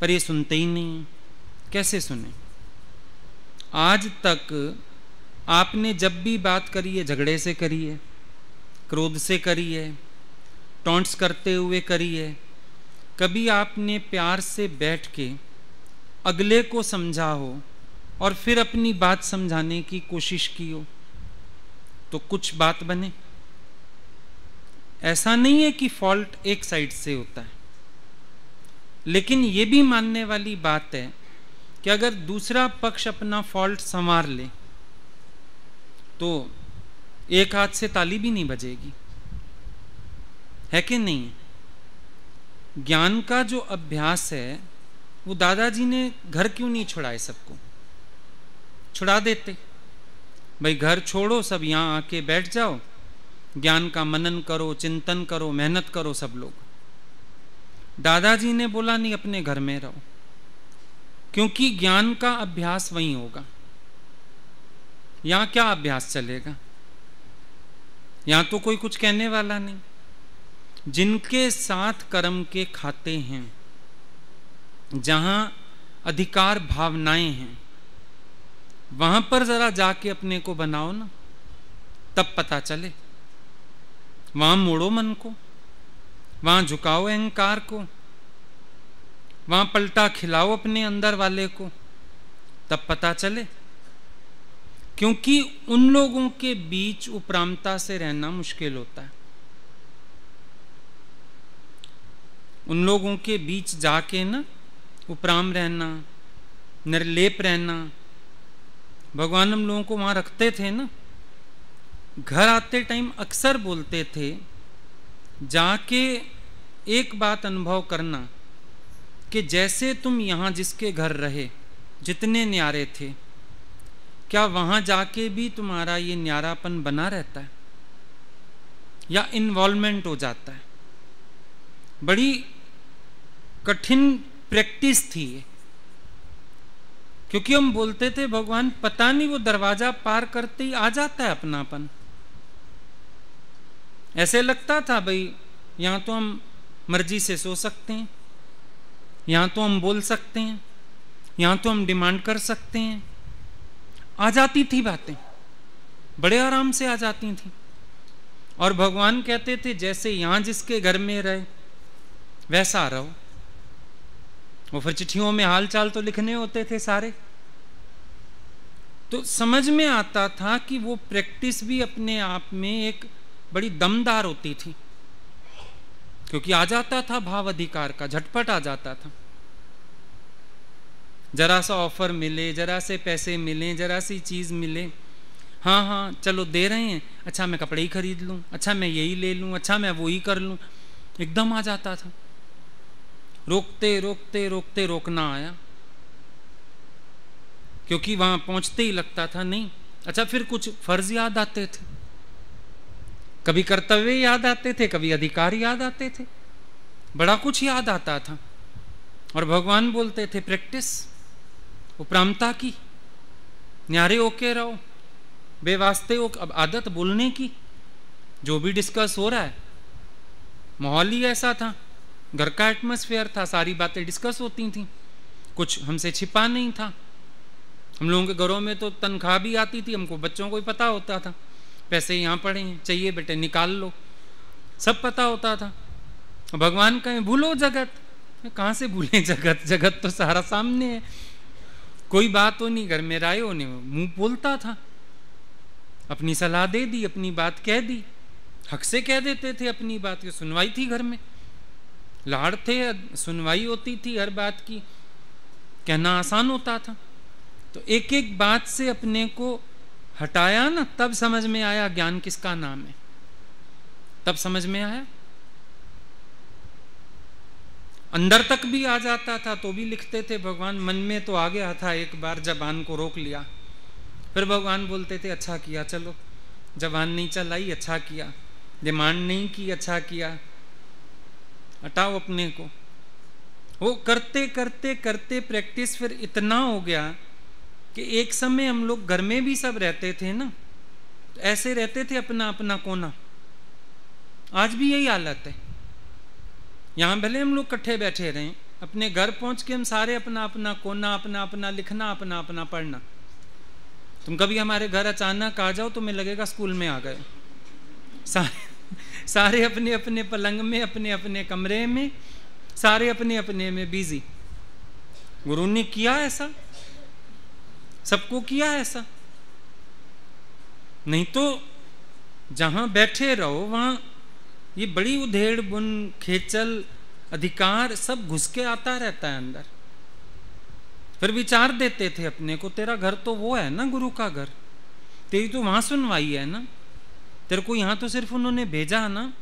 पर ये सुनते ही नहीं। कैसे सुने? आज तक आपने जब भी बात करी है, झगड़े से करी है, क्रोध से करी है, टॉन्ट्स करते हुए करी है, कभी आपने प्यार से बैठ के अगले को समझा हो और फिर अपनी बात समझाने की कोशिश की हो तो कुछ बात बने? ऐसा नहीं है कि फॉल्ट एक साइड से होता है, लेकिन यह भी मानने वाली बात है कि अगर दूसरा पक्ष अपना फॉल्ट संवार ले तो एक हाथ से ताली भी नहीं बजेगी, है कि नहीं? ज्ञान का जो अभ्यास है वो दादाजी ने घर क्यों नहीं छुड़ाए? सबको छुड़ा देते, भाई घर छोड़ो, सब यहां आके बैठ जाओ, ज्ञान का मनन करो, चिंतन करो, मेहनत करो सब लोग। दादाजी ने बोला नहीं, अपने घर में रहो, क्योंकि ज्ञान का अभ्यास वहीं होगा। यहां क्या अभ्यास चलेगा? यहां तो कोई कुछ कहने वाला नहीं। जिनके साथ कर्म के खाते हैं, जहां अधिकार भावनाएं हैं, वहां पर जरा जाके अपने को बनाओ ना, तब पता चले। वहां मोड़ो मन को, वहां झुकाओ अहंकार को, वहां पलटा खिलाओ अपने अंदर वाले को, तब पता चले। क्योंकि उन लोगों के बीच उपरामता से रहना मुश्किल होता है। उन लोगों के बीच जाके ना उपराम रहना, निर्लेप रहना, भगवान हम लोगों को वहां रखते थे ना। घर आते टाइम अक्सर बोलते थे, जाके एक बात अनुभव करना कि जैसे तुम यहां जिसके घर रहे, जितने न्यारे थे, क्या वहां जाके भी तुम्हारा ये न्यारापन बना रहता है या इन्वॉल्वमेंट हो जाता है? बड़ी कठिन प्रैक्टिस थी ये, क्योंकि हम बोलते थे भगवान पता नहीं वो दरवाजा पार करते ही आ जाता है अपनापन। ऐसे लगता था भाई यहां तो हम मर्जी से सो सकते हैं, यहां तो हम बोल सकते हैं, यहां तो हम डिमांड कर सकते हैं। आ जाती थी बातें, बड़े आराम से आ जाती थी। और भगवान कहते थे जैसे यहां जिसके घर में रहे वैसा रहो। वो फिर चिट्ठियों में हालचाल तो लिखने होते थे सारे। तो समझ में आता था कि वो प्रैक्टिस भी अपने आप में एक बड़ी दमदार होती थी, क्योंकि आ जाता था भाव अधिकार का, झटपट आ जाता था। जरा सा ऑफर मिले, जरा से पैसे मिले, जरा सी चीज मिले, हाँ हाँ चलो दे रहे हैं, अच्छा मैं कपड़े ही खरीद लूं, अच्छा मैं यही ले लूं, अच्छा मैं वो ही कर लूं, एकदम आ जाता था। रोकते रोकते रोकते रोकना आया, क्योंकि वहां पहुंचते ही लगता था नहीं। अच्छा फिर कुछ फर्ज याद आते थे, कभी कर्तव्य याद आते थे, कभी अधिकार याद आते थे, बड़ा कुछ याद आता था। और भगवान बोलते थे प्रैक्टिस उपरामता की, न्यारे होके रहो, बेवास्ते हो। अब आदत बोलने की, जो भी डिस्कस हो रहा है, माहौल ही ऐसा था, घर का एटमॉस्फेयर था, सारी बातें डिस्कस होती थी, कुछ हमसे छिपा नहीं था। हम लोगों के घरों में तो तनख्वाह भी आती थी, हमको बच्चों को ही पता होता था, पैसे यहाँ पड़े हैं, चाहिए बेटे निकाल लो, सब पता होता था। भगवान कहें भूलो जगत, कहाँ से भूले जगत? जगत तो सारा सामने है। कोई बात हो नहीं, घर में राय हो नहीं, मुंह बोलता था, अपनी सलाह दे दी, अपनी बात कह दी, हक से कह देते थे अपनी बात की, सुनवाई थी घर में। लाड़ थे, सुनवाई होती थी हर बात की, कहना आसान होता था। तो एक एक बात से अपने को हटाया ना, तब समझ में आया ज्ञान किसका नाम है, तब समझ में आया। अंदर तक भी आ जाता था तो भी लिखते थे भगवान, मन में तो आ गया था, एक बार जबान को रोक लिया। फिर भगवान बोलते थे अच्छा किया, चलो जबान नहीं चलाई, अच्छा किया, डिमांड नहीं की, अच्छा किया, हटाओ अपने को। वो करते करते करते प्रैक्टिस फिर इतना हो गया कि एक समय हम लोग घर में भी सब रहते थे ना, तो ऐसे रहते थे अपना अपना कोना। आज भी यही हालत है। यहाँ भले हम लोग इकट्ठे बैठे रहें, अपने घर पहुंच के हम सारे अपना अपना कोना, अपना अपना लिखना, अपना अपना पढ़ना। तुम कभी हमारे घर अचानक आ जाओ तो मैं लगेगा स्कूल में आ गए। सारे अपने अपने पलंग में, अपने अपने कमरे में, सारे अपने अपने में बिजी। गुरु ने किया ऐसा, सबको किया ऐसा। नहीं तो जहां बैठे रहो वहां ये बड़ी उधेड़ बुन, खेचल, अधिकार सब घुस के आता रहता है अंदर। फिर विचार देते थे अपने को, तेरा घर तो वो है ना गुरु का घर, तेरी तो वहां सुनवाई है ना, तेरे को यहां तो सिर्फ उन्होंने भेजा ना।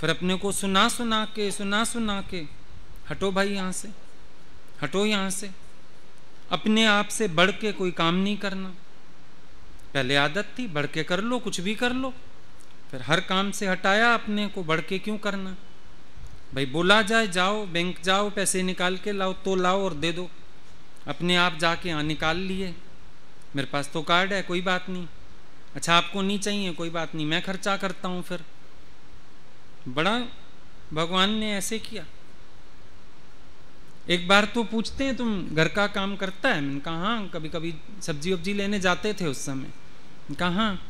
फिर अपने को सुना सुना के हटो भाई यहां से, हटो यहां से। अपने आप से बढ़ के कोई काम नहीं करना। पहले आदत थी बढ़ के कर लो, कुछ भी कर लो, फिर हर काम से हटाया अपने को, बढ़ के क्यों करना। भाई बोला जाए जाओ बैंक जाओ, पैसे निकाल के लाओ तो लाओ और दे दो, अपने आप जाके यहाँ निकाल लिए, मेरे पास तो कार्ड है, कोई बात नहीं। अच्छा आपको नहीं चाहिए, कोई बात नहीं, मैं खर्चा करता हूँ। फिर बड़ा भगवान ने ऐसे किया। एक बार तो पूछते हैं तुम घर का काम करता है? मैंने कहा हाँ, कभी कभी सब्जी वब्जी लेने जाते थे उस समय। कहा हाँ।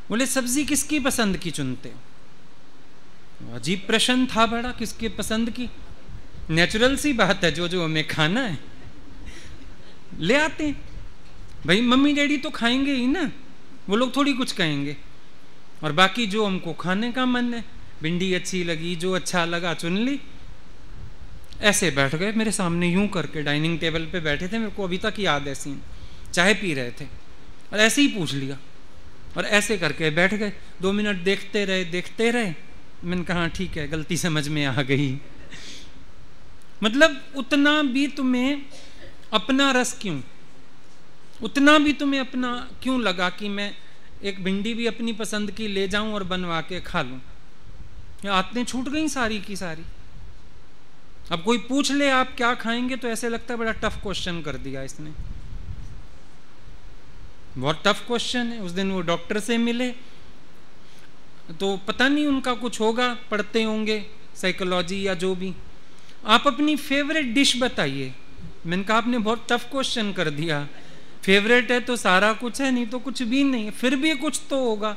बोले सब्जी किसकी पसंद की चुनते हो? अजीब प्रश्न था बड़ा, किसके पसंद की? नेचुरल सी बात है, जो जो हमें खाना है ले आते हैं। भाई मम्मी डैडी तो खाएंगे ही ना, वो लोग थोड़ी कुछ कहेंगे। और बाकी जो हमको खाने का मन है, भिंडी अच्छी लगी, जो अच्छा लगा चुन ली। ऐसे बैठ गए मेरे सामने यूं करके, डाइनिंग टेबल पे बैठे थे, मेरे को अभी तक याद है सीन। चाय पी रहे थे और ऐसे ही पूछ लिया और ऐसे करके बैठ गए। 2 मिनट देखते रहे। मैंने कहा ठीक है, गलती समझ में आ गई। मतलब उतना भी तुम्हें अपना रस क्यों, उतना भी तुम्हें अपना क्यों लगा कि मैं एक भिंडी भी अपनी पसंद की ले जाऊं और बनवा के खा लूं? आदतें छूट गई सारी की सारी। अब कोई पूछ ले आप क्या खाएंगे तो ऐसे लगता है बड़ा टफ क्वेश्चन कर दिया इसने, बहुत टफ क्वेश्चन है। उस दिन वो डॉक्टर से मिले तो पता नहीं उनका कुछ होगा, पढ़ते होंगे साइकोलॉजी या जो भी। आप अपनी फेवरेट डिश बताइए। मैंने कहा आपने बहुत टफ क्वेश्चन कर दिया, फेवरेट है तो सारा कुछ है, नहीं तो कुछ भी नहीं है। फिर भी कुछ तो होगा।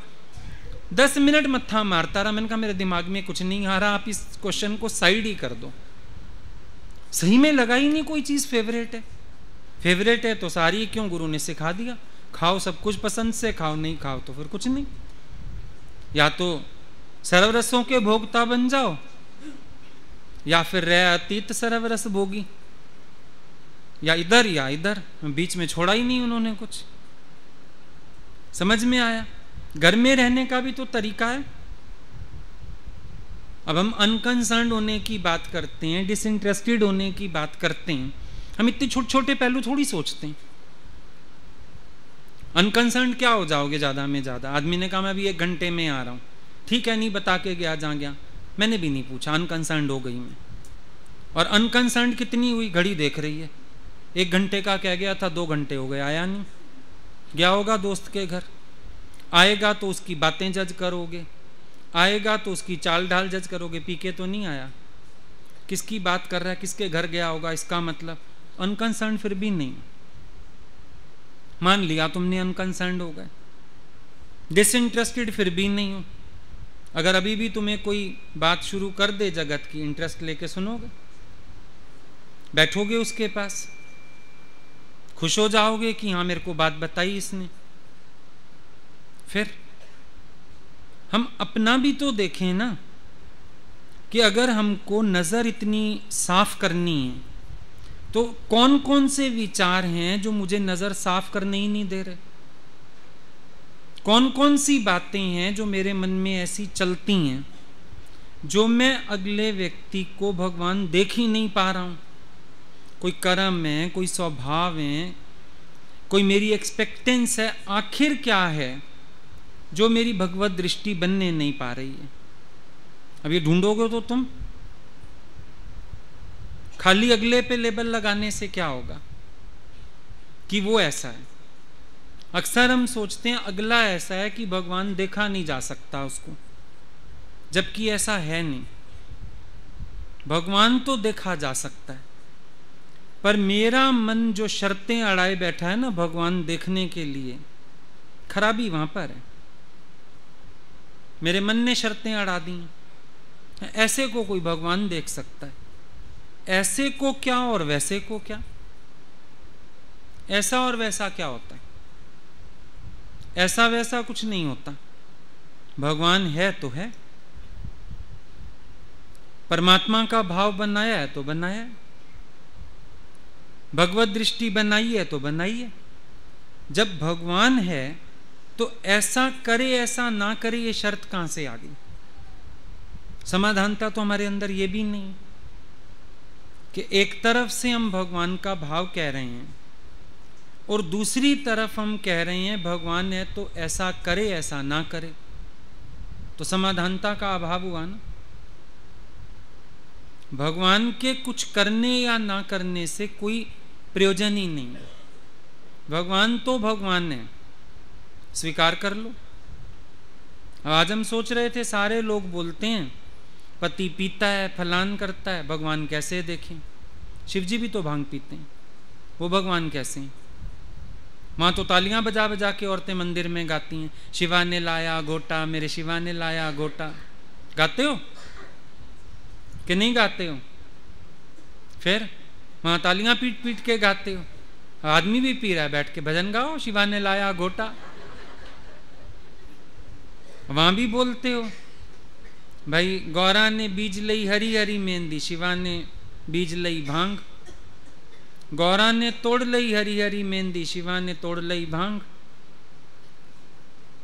10 मिनट मत्था मारता रहा। मैंने कहा मेरे दिमाग में कुछ नहीं आ रहा, आप इस क्वेश्चन को साइड ही कर दो। सही में लगा ही नहीं कोई चीज फेवरेट है। फेवरेट है तो सारी क्यों, गुरु ने सिखा दिया, खाओ सब कुछ पसंद से, खाओ नहीं खाओ तो फिर कुछ नहीं। या तो सर्वरसों के भोगता बन जाओ या फिर रह अतीत सर्वरस भोगी, या इधर, बीच में छोड़ा ही नहीं उन्होंने कुछ। समझ में आया? घर में रहने का भी तो तरीका है। अब हम अनकंसर्न्ड होने की बात करते हैं, डिसइंटरेस्टेड होने की बात करते हैं, हम इतने छोटे छोटे पहलू थोड़ी सोचते हैं। अनकंसर्न्ड क्या हो जाओगे ज्यादा में ज्यादा? आदमी ने कहा मैं अभी 1 घंटे में आ रहा हूं, ठीक है, नहीं बता के गया, जहां गया मैंने भी नहीं पूछा, अनकंसर्न्ड हो गई मैं। और अनकंसर्न्ड कितनी हुई, घड़ी देख रही है, 1 घंटे का कह गया था, 2 घंटे हो गए, आया नहीं। गया होगा दोस्त के घर, आएगा तो उसकी बातें जज करोगे, आएगा तो उसकी चाल ढाल जज करोगे, पी के तो नहीं आया, किसकी बात कर रहा है, किसके घर गया होगा, इसका मतलब अनकंसर्न्ड फिर भी नहीं। मान लिया तुमने अनकंसर्न्ड हो गए, डिसइंटरेस्टेड फिर भी नहीं हो। अगर अभी भी तुम्हें कोई बात शुरू कर दे जगत की, इंटरेस्ट लेके सुनोगे, बैठोगे उसके पास, खुश हो जाओगे कि हाँ मेरे को बात बताई इसने। फिर हम अपना भी तो देखें ना। कि अगर हमको नज़र इतनी साफ करनी है तो कौन कौन से विचार हैं जो मुझे नज़र साफ करने ही नहीं दे रहे, कौन कौन सी बातें हैं जो मेरे मन में ऐसी चलती हैं जो मैं अगले व्यक्ति को भगवान देख ही नहीं पा रहा हूँ। कोई कर्म है, कोई स्वभाव है, कोई मेरी एक्सपेक्टेंस है, आखिर क्या है जो मेरी भगवत दृष्टि बनने नहीं पा रही है। अब ये ढूंढोगे तो तुम खाली अगले पे लेबल लगाने से क्या होगा कि वो ऐसा है। अक्सर हम सोचते हैं अगला ऐसा है कि भगवान देखा नहीं जा सकता उसको, जबकि ऐसा है नहीं। भगवान तो देखा जा सकता है, पर मेरा मन जो शर्तें अड़ाए बैठा है ना भगवान देखने के लिए, खराबी वहां पर है। मेरे मन ने शर्तें अड़ा दी। ऐसे को कोई भगवान देख सकता है, ऐसे को क्या और वैसे को क्या, ऐसा और वैसा क्या होता है? ऐसा वैसा कुछ नहीं होता। भगवान है तो है, परमात्मा का भाव बनाया है तो बनाया है, भगवत दृष्टि बनाई है तो बनाई है। जब भगवान है तो ऐसा करे ऐसा ना करे ये शर्त कहां से आ गई? समाधानता तो हमारे अंदर ये भी नहीं कि एक तरफ से हम भगवान का भाव कह रहे हैं और दूसरी तरफ हम कह रहे हैं भगवान है तो ऐसा करे ऐसा ना करे, तो समाधानता का अभाव हुआ ना। भगवान के कुछ करने या ना करने से कोई प्रयोजन ही नहीं है। भगवान तो भगवान है, स्वीकार कर लो। आज हम सोच रहे थे सारे लोग बोलते हैं पति पीता है, फलान करता है, भगवान कैसे देखें? शिव जी भी तो भांग पीते हैं, वो भगवान कैसे हैं? वहां तो तालियां बजा बजा के औरतें मंदिर में गाती हैं, शिवा ने लाया घोटा, मेरे शिवा ने लाया घोटा। गाते हो कि नहीं गाते हो? फिर वहां तालियां पीट पीट के गाते हो। आदमी भी पी रहा है, बैठ के भजन गाओ, शिवा ने लाया घोटा। वहां भी बोलते हो भाई गौरा ने बीज लई हरी हरी मेहंदी, शिवा ने बीज लई भांग। गौरा ने तोड़ लई हरी हरी मेहंदी, शिवा ने तोड़ लई भांग।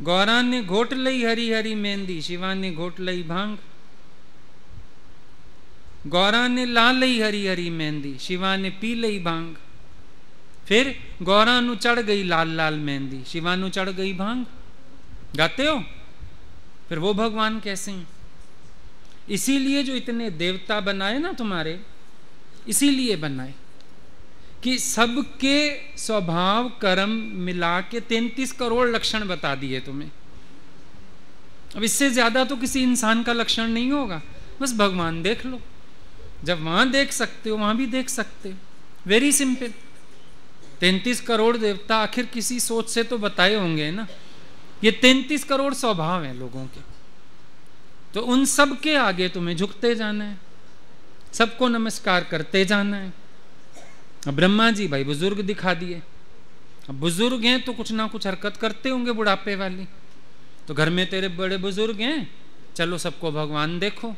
गौरा ने घोट लई हरी हरी मेहंदी, शिवा ने घोट लई भांग। गौरा ने ला लई हरी हरी मेहंदी, शिवा ने पी लई भांग। फिर गौरा नु चढ़ गई लाल लाल मेहंदी, शिवा नु चढ़ गई भांग। गाते हो? फिर वो भगवान कैसे हैं? इसीलिए जो इतने देवता बनाए ना तुम्हारे, इसीलिए बनाए कि सबके स्वभाव कर्म मिला के 33 करोड़ लक्षण बता दिए तुम्हें। अब इससे ज्यादा तो किसी इंसान का लक्षण नहीं होगा। बस भगवान देख लो, जब वहां देख सकते हो वहां भी देख सकते हो। Very simple. 33 करोड़ देवता आखिर किसी सोच से तो बताए होंगे ना। ये 33 करोड़ स्वभाव हैं लोगों के, तो उन सब के आगे तुम्हें झुकते जाना है, सबको नमस्कार करते जाना है। अब ब्रह्मा जी भाई बुजुर्ग दिखा दिए, अब बुजुर्ग हैं तो कुछ ना कुछ हरकत करते होंगे बुढ़ापे वाली। तो घर में तेरे बड़े बुजुर्ग हैं, चलो सबको भगवान देखो।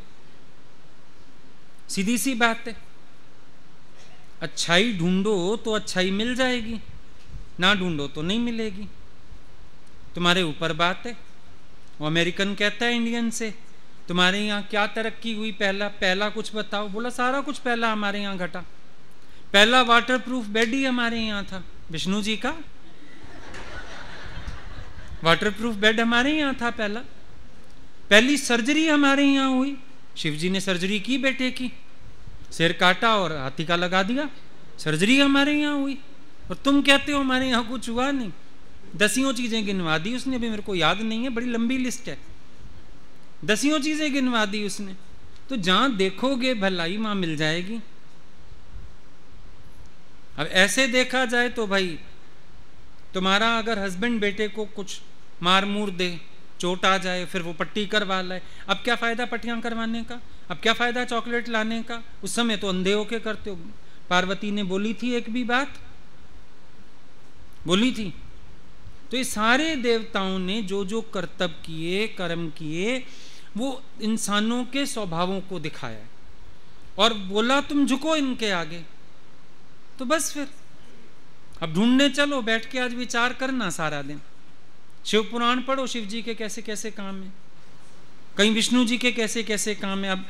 सीधी सी बात है। अच्छाई ढूंढो तो अच्छाई मिल जाएगी, ना ढूंढो तो नहीं मिलेगी। तुम्हारे ऊपर बात है। वो अमेरिकन कहता है इंडियन से, तुम्हारे यहाँ क्या तरक्की हुई, पहला कुछ बताओ। बोला सारा कुछ पहला हमारे यहाँ घटा। पहला वाटरप्रूफ बेड ही हमारे यहाँ था, विष्णु जी का वाटरप्रूफ बेड हमारे यहाँ था। पहली सर्जरी हमारे यहाँ हुई, शिव जी ने सर्जरी की बेटे की, सिर काटा और हाथी का लगा दिया, सर्जरी हमारे यहाँ हुई। और तुम कहते हो हमारे यहाँ कुछ हुआ नहीं। 10 चीजें गिनवा दी उसने, अभी मेरे को याद नहीं है, बड़ी लंबी लिस्ट है। 10 चीजें गिनवा दी उसने। तो जहां देखोगे भलाई वहां मिल जाएगी। अब ऐसे देखा जाए तो भाई तुम्हारा अगर हस्बैंड बेटे को कुछ मार मूर दे, चोट आ जाए, फिर वो पट्टी करवा लाए, अब क्या फायदा पट्टियां करवाने का? अब क्या फायदा चॉकलेट लाने का? उस समय तो अंधे होके करते हो। पार्वती ने बोली थी एक भी बात, बोली थी। तो ये सारे देवताओं ने जो जो कर्तव्य किए, कर्म किए, वो इंसानों के स्वभावों को दिखाया है और बोला तुम झुको इनके आगे। तो बस फिर अब ढूंढने चलो, बैठ के आज विचार करना सारा दिन। शिव पुराण पढ़ो, शिव जी के कैसे कैसे काम है, कहीं विष्णु जी के कैसे कैसे काम है। अब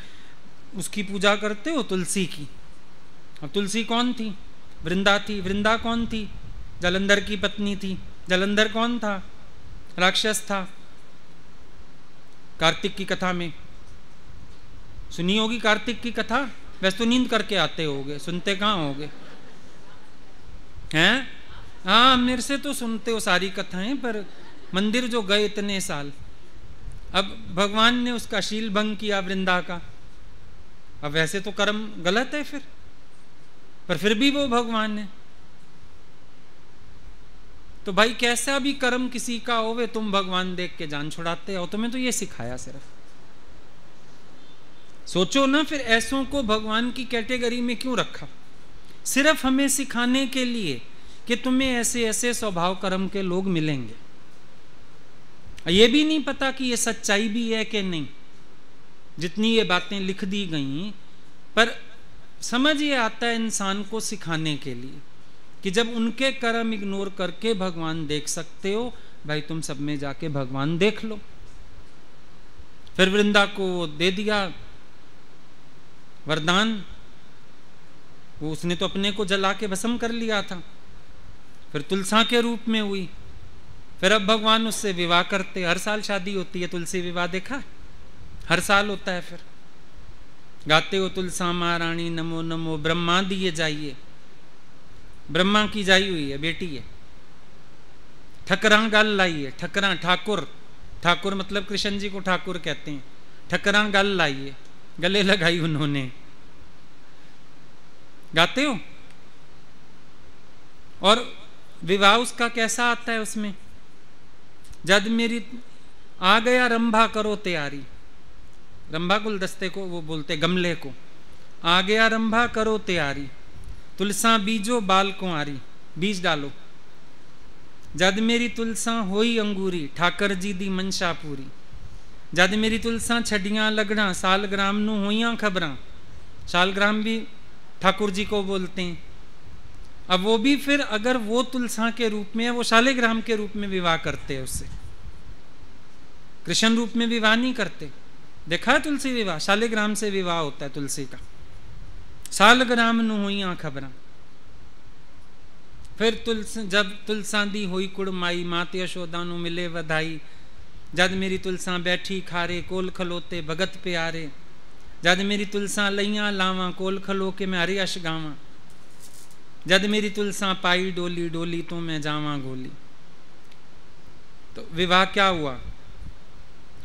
उसकी पूजा करते हो तुलसी की। अब तुलसी कौन थी? वृंदा थी। वृंदा कौन थी? जालंधर की पत्नी थी। जालंधर कौन था? राक्षस था। कार्तिक की कथा में सुनी होगी कार्तिक की कथा। वैसे तो नींद करके आते होगे, सुनते कहाँ होगे हैं? हाँ, मेरे से तो सुनते हो सारी कथाएं, पर मंदिर जो गए इतने साल। अब भगवान ने उसका शील भंग किया वृंदा का। अब वैसे तो कर्म गलत है फिर, पर फिर भी वो भगवान है। तो भाई कैसा भी कर्म किसी का होवे, तुम भगवान देख के जान छुड़ाते हो। तुम्हें तो ये सिखाया सिर्फ। सोचो ना, फिर ऐसों को भगवान की कैटेगरी में क्यों रखा? सिर्फ हमें सिखाने के लिए कि तुम्हें ऐसे ऐसे स्वभाव कर्म के लोग मिलेंगे। ये भी नहीं पता कि ये सच्चाई भी है कि नहीं, जितनी ये बातें लिख दी गई, पर समझ ये आता है इंसान को सिखाने के लिए कि जब उनके कर्म इग्नोर करके भगवान देख सकते हो, भाई तुम सब में जाके भगवान देख लो। फिर वृंदा को दे दिया वरदान, वो उसने तो अपने को जला के भस्म कर लिया था। फिर तुलसा के रूप में हुई। फिर अब भगवान उससे विवाह करते। हर साल शादी होती है, तुलसी विवाह देखा, हर साल होता है। फिर गाते हो तुलसा महारानी नमो नमो, ब्रह्मा दिए जाइए। ब्रह्मा की जाई हुई है, बेटी है। ठकरा गल लाइए, ठकरा ठाकुर, ठाकुर मतलब कृष्ण जी को ठाकुर कहते हैं। ठकरा गल लाइए, गले लगाई उन्होंने। गाते हो? और विवाह उसका कैसा आता है उसमें? जद मेरी आ गया रंभा करो तैयारी। रंभा गुलदस्ते को वो बोलते, गमले को। आ गया रंभा करो तैयारी, तुलसा बीजो बाल कुंवारी। बीज डालो। जद मेरी तुलसा होई अंगूरी, ठाकर जी दी मनशा पूरी। जद मेरी तुलसा छड़ियां लगना, सालग्राम नू होइयां खबरां। सालग्राम भी ठाकुर जी को बोलते हैं। अब वो भी फिर अगर वो तुलसा के रूप में है, वो शालिग्राम के रूप में विवाह करते हैं उससे, कृष्ण रूप में विवाह नहीं करते। देखा है तुलसी विवाह? शालिग्राम से विवाह होता है तुलसी का। सालग्राम नु हुई खबरां। फिर जब तुलसा दी होई कुड़माई, मात यशोदा नु मिले वधाई। जद मेरी तुलसा बैठी खारे, कोल खलोते भगत प्यारे। जद मेरी तुलसा लइयां लावां, कोल खलो के मैं हरि यश गावां। जद मेरी तुलसा पाई डोली, डोली तो मैं जावां गोली। तो विवाह क्या हुआ?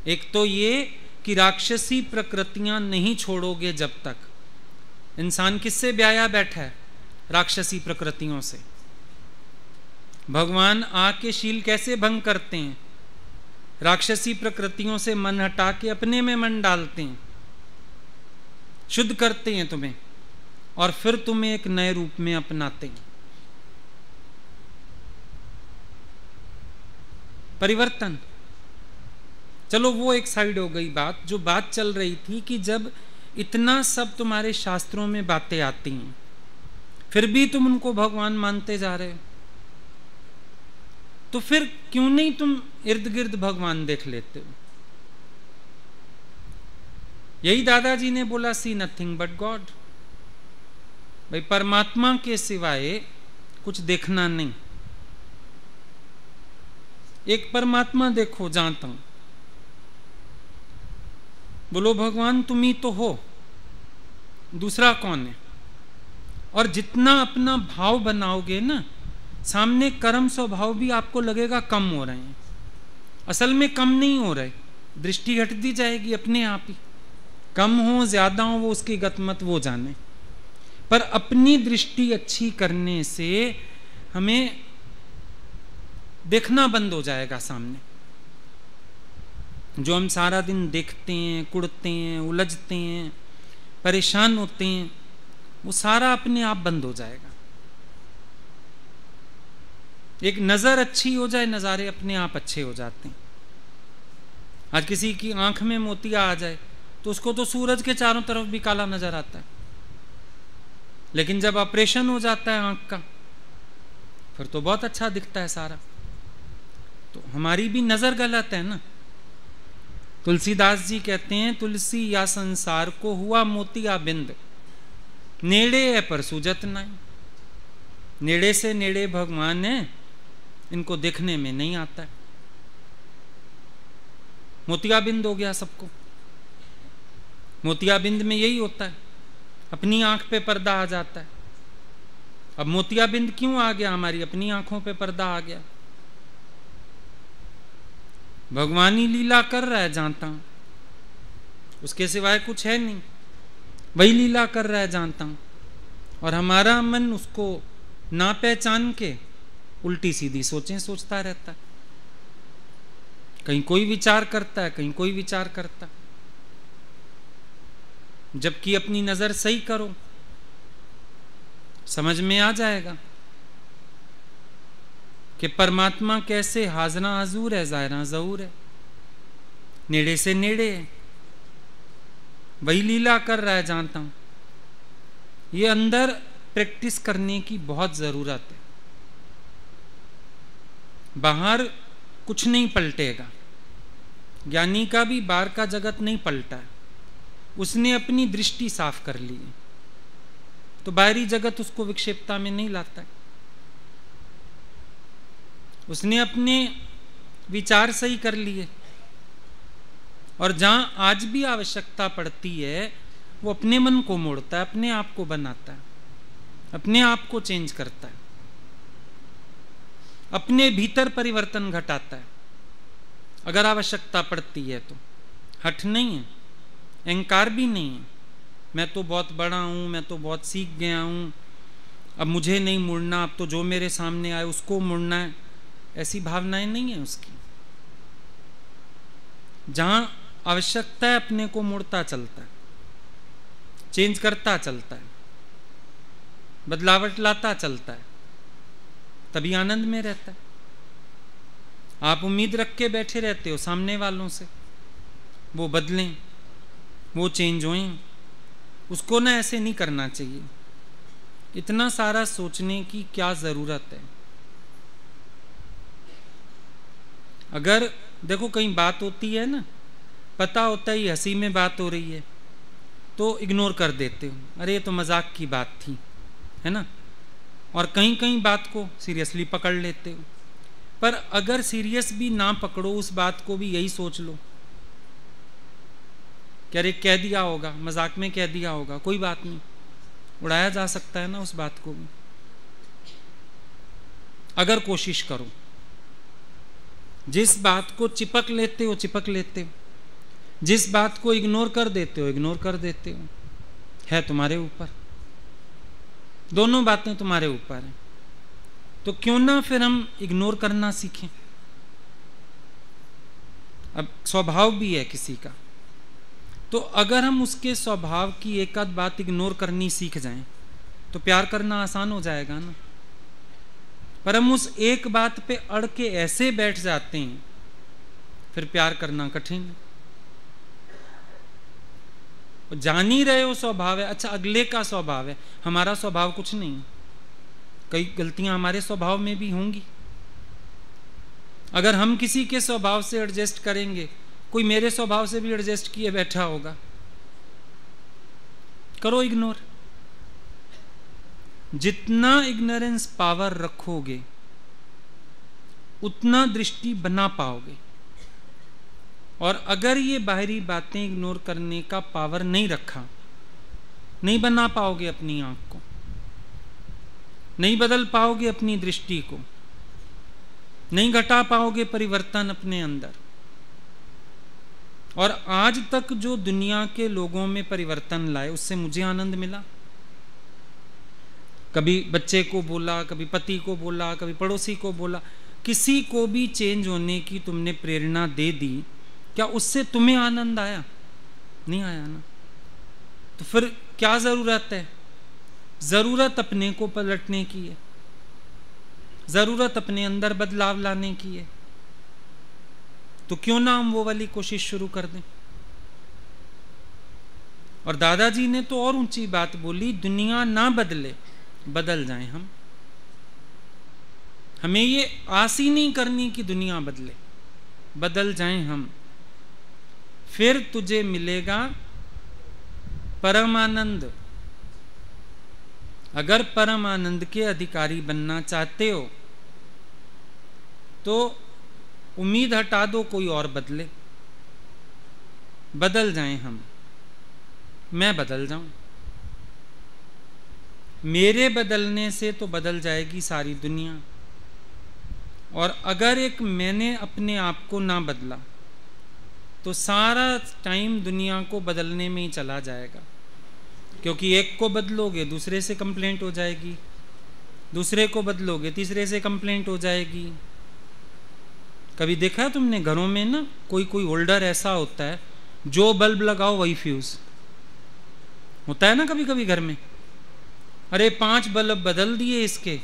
एक तो ये कि राक्षसी प्रकृतियां नहीं छोड़ोगे जब तक। इंसान किससे ब्याया बैठा है? राक्षसी प्रकृतियों से। भगवान आके शील कैसे भंग करते हैं? राक्षसी प्रकृतियों से मन हटा के अपने में मन डालते हैं, शुद्ध करते हैं तुम्हें, और फिर तुम्हें एक नए रूप में अपनाते हैं। परिवर्तन। चलो वो एक साइड हो गई बात। जो बात चल रही थी कि जब इतना सब तुम्हारे शास्त्रों में बातें आती हैं, फिर भी तुम उनको भगवान मानते जा रहे हो, तो फिर क्यों नहीं तुम इर्द गिर्द भगवान देख लेते हो? यही दादाजी ने बोला, सी नथिंग बट गॉड। भाई परमात्मा के सिवाय कुछ देखना नहीं। एक परमात्मा देखो जहां तक। बोलो भगवान तुम ही तो हो, दूसरा कौन है? और जितना अपना भाव बनाओगे ना, सामने कर्म स्वभाव भी आपको लगेगा कम हो रहे हैं। असल में कम नहीं हो रहे, दृष्टि हटती जाएगी अपने आप ही। कम हो ज्यादा हो वो उसकी गतमत वो जाने, पर अपनी दृष्टि अच्छी करने से हमें देखना बंद हो जाएगा सामने। जो हम सारा दिन देखते हैं, कुड़ते हैं, उलझते हैं, परेशान होते हैं, वो सारा अपने आप बंद हो जाएगा। एक नजर अच्छी हो जाए, नजारे अपने आप अच्छे हो जाते हैं। आज किसी की आंख में मोतिया आ जाए तो उसको तो सूरज के चारों तरफ भी काला नजर आता है, लेकिन जब ऑपरेशन हो जाता है आंख का फिर तो बहुत अच्छा दिखता है सारा। तो हमारी भी नजर गलत है ना। तुलसीदास जी कहते हैं, तुलसी या संसार को हुआ मोतिया बिंद, नेड़े है पर सूजत नहीं। नेड़े से नेड़े भगवान है, इनको देखने में नहीं आता है। मोतियाबिंद हो गया सबको। मोतियाबिंद में यही होता है, अपनी आंख पे पर्दा आ जाता है। अब मोतियाबिंद क्यों आ गया? हमारी अपनी आंखों पे पर्दा आ गया। भगवान ही लीला कर रहा है जानता हूं, उसके सिवाय कुछ है नहीं, वही लीला कर रहा है जानता हूं। और हमारा मन उसको ना पहचान के उल्टी सीधी सोचें सोचता रहता है। कहीं कोई विचार करता है, कहीं कोई विचार करता है। जबकि अपनी नजर सही करो, समझ में आ जाएगा कि परमात्मा कैसे हाजरा हजूर है, जायरा जहूर है, नेड़े से नेड़े है, वही लीला कर रहा है जानता हूं। ये अंदर प्रैक्टिस करने की बहुत जरूरत है। बाहर कुछ नहीं पलटेगा। ज्ञानी का भी बाहर का जगत नहीं पलटा है, उसने अपनी दृष्टि साफ कर ली है, तो बाहरी जगत उसको विक्षेपता में नहीं लाता है। उसने अपने विचार सही कर लिए, और जहां आज भी आवश्यकता पड़ती है वो अपने मन को मोड़ता है, अपने आप को बनाता है, अपने आप को चेंज करता है, अपने भीतर परिवर्तन घटाता है अगर आवश्यकता पड़ती है। तो हठ नहीं है, अहंकार भी नहीं है, मैं तो बहुत बड़ा हूं, मैं तो बहुत सीख गया हूं, अब मुझे नहीं मुड़ना, अब तो जो मेरे सामने आए उसको मुड़ना है, ऐसी भावनाएं नहीं है उसकी। जहां आवश्यकता है अपने को मुड़ता चलता है, चेंज करता चलता है, बदलावट लाता चलता है, तभी आनंद में रहता है। आप उम्मीद रख के बैठे रहते हो सामने वालों से वो बदलें, वो चेंज होएं, उसको ना ऐसे नहीं करना चाहिए। इतना सारा सोचने की क्या जरूरत है? अगर देखो कहीं बात होती है ना, पता होता ही हंसी में बात हो रही है तो इग्नोर कर देते हो, अरे ये तो मजाक की बात थी, है ना। और कहीं कहीं बात को सीरियसली पकड़ लेते हो। पर अगर सीरियस भी ना पकड़ो उस बात को, भी यही सोच लो कि अरे कह दिया होगा, मजाक में कह दिया होगा, कोई बात नहीं, उड़ाया जा सकता है ना उस बात को भी, अगर कोशिश करो। जिस बात को चिपक लेते हो चिपक लेते हो, जिस बात को इग्नोर कर देते हो इग्नोर कर देते हो, है तुम्हारे ऊपर। दोनों बातें तुम्हारे ऊपर हैं। तो क्यों ना फिर हम इग्नोर करना सीखें। अब स्वभाव भी है किसी का, तो अगर हम उसके स्वभाव की एक आध बात इग्नोर करनी सीख जाएं तो प्यार करना आसान हो जाएगा ना। पर हम उस एक बात पे अड़ के ऐसे बैठ जाते हैं, फिर प्यार करना कठिन है। जान ही रहे हो स्वभाव है, अच्छा अगले का स्वभाव है, हमारा स्वभाव कुछ नहीं, कई गलतियां हमारे स्वभाव में भी होंगी। अगर हम किसी के स्वभाव से एडजस्ट करेंगे, कोई मेरे स्वभाव से भी एडजस्ट किए बैठा होगा, करो इग्नोर। जितना इग्नोरेंस पावर रखोगे उतना दृष्टि बना पाओगे। और अगर ये बाहरी बातें इग्नोर करने का पावर नहीं रखा, नहीं बना पाओगे अपनी आंख को, नहीं बदल पाओगे अपनी दृष्टि को, नहीं घटा पाओगे परिवर्तन अपने अंदर। और आज तक जो दुनिया के लोगों में परिवर्तन लाए उससे मुझे आनंद मिला। कभी बच्चे को बोला, कभी पति को बोला, कभी पड़ोसी को बोला, किसी को भी चेंज होने की तुमने प्रेरणा दे दी, क्या उससे तुम्हें आनंद आया? नहीं आया ना। तो फिर क्या जरूरत है? जरूरत अपने को पलटने की है, जरूरत अपने अंदर बदलाव लाने की है। तो क्यों ना हम वो वाली कोशिश शुरू कर दें। और दादाजी ने तो और ऊंची बात बोली, दुनिया ना बदले, बदल जाएं हम। हमें ये आस ही नहीं करनी कि दुनिया बदले, बदल जाएं हम। फिर तुझे मिलेगा परमानंद। अगर परम आनंद के अधिकारी बनना चाहते हो तो उम्मीद हटा दो कोई और बदले, बदल जाएं हम। मैं बदल जाऊं, मेरे बदलने से तो बदल जाएगी सारी दुनिया। और अगर एक मैंने अपने आप को ना बदला तो सारा टाइम दुनिया को बदलने में ही चला जाएगा। क्योंकि एक को बदलोगे दूसरे से कंप्लेंट हो जाएगी, दूसरे को बदलोगे तीसरे से कंप्लेंट हो जाएगी। कभी देखा है तुमने घरों में ना, कोई कोई होल्डर ऐसा होता है जो बल्ब लगाओ वही फ्यूज होता है ना कभी कभी घर में। अरे 5 बल्ब बदल दिए इसके,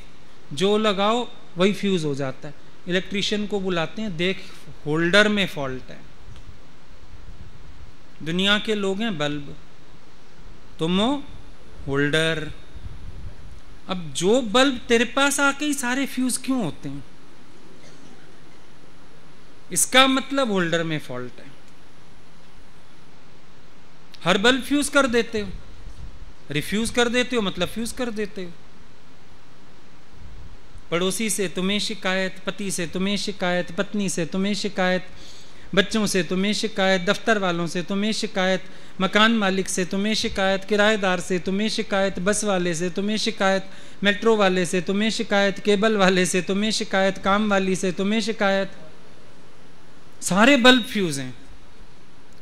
जो लगाओ वही फ्यूज हो जाता है। इलेक्ट्रीशियन को बुलाते हैं, देख होल्डर में फॉल्ट है। दुनिया के लोग हैं बल्ब, तुम हो होल्डर। अब जो बल्ब तेरे पास आके ही सारे फ्यूज क्यों होते हैं, इसका मतलब होल्डर में फॉल्ट है। हर बल्ब फ्यूज कर देते हो, रिफ्यूज कर देते हो मतलब फ्यूज कर देते हो। पड़ोसी से तुम्हें शिकायत, पति से तुम्हें शिकायत, पत्नी से तुम्हें शिकायत, बच्चों से तुम्हें शिकायत, दफ्तर वालों से तुम्हें शिकायत, मकान मालिक से तुम्हें शिकायत, किराएदार से तुम्हें शिकायत, बस वाले से तुम्हें शिकायत, मेट्रो वाले से तुम्हें शिकायत, केबल वाले से तुम्हें शिकायत, काम वाली से तुम्हें शिकायत। सारे बल्ब फ्यूज हैं,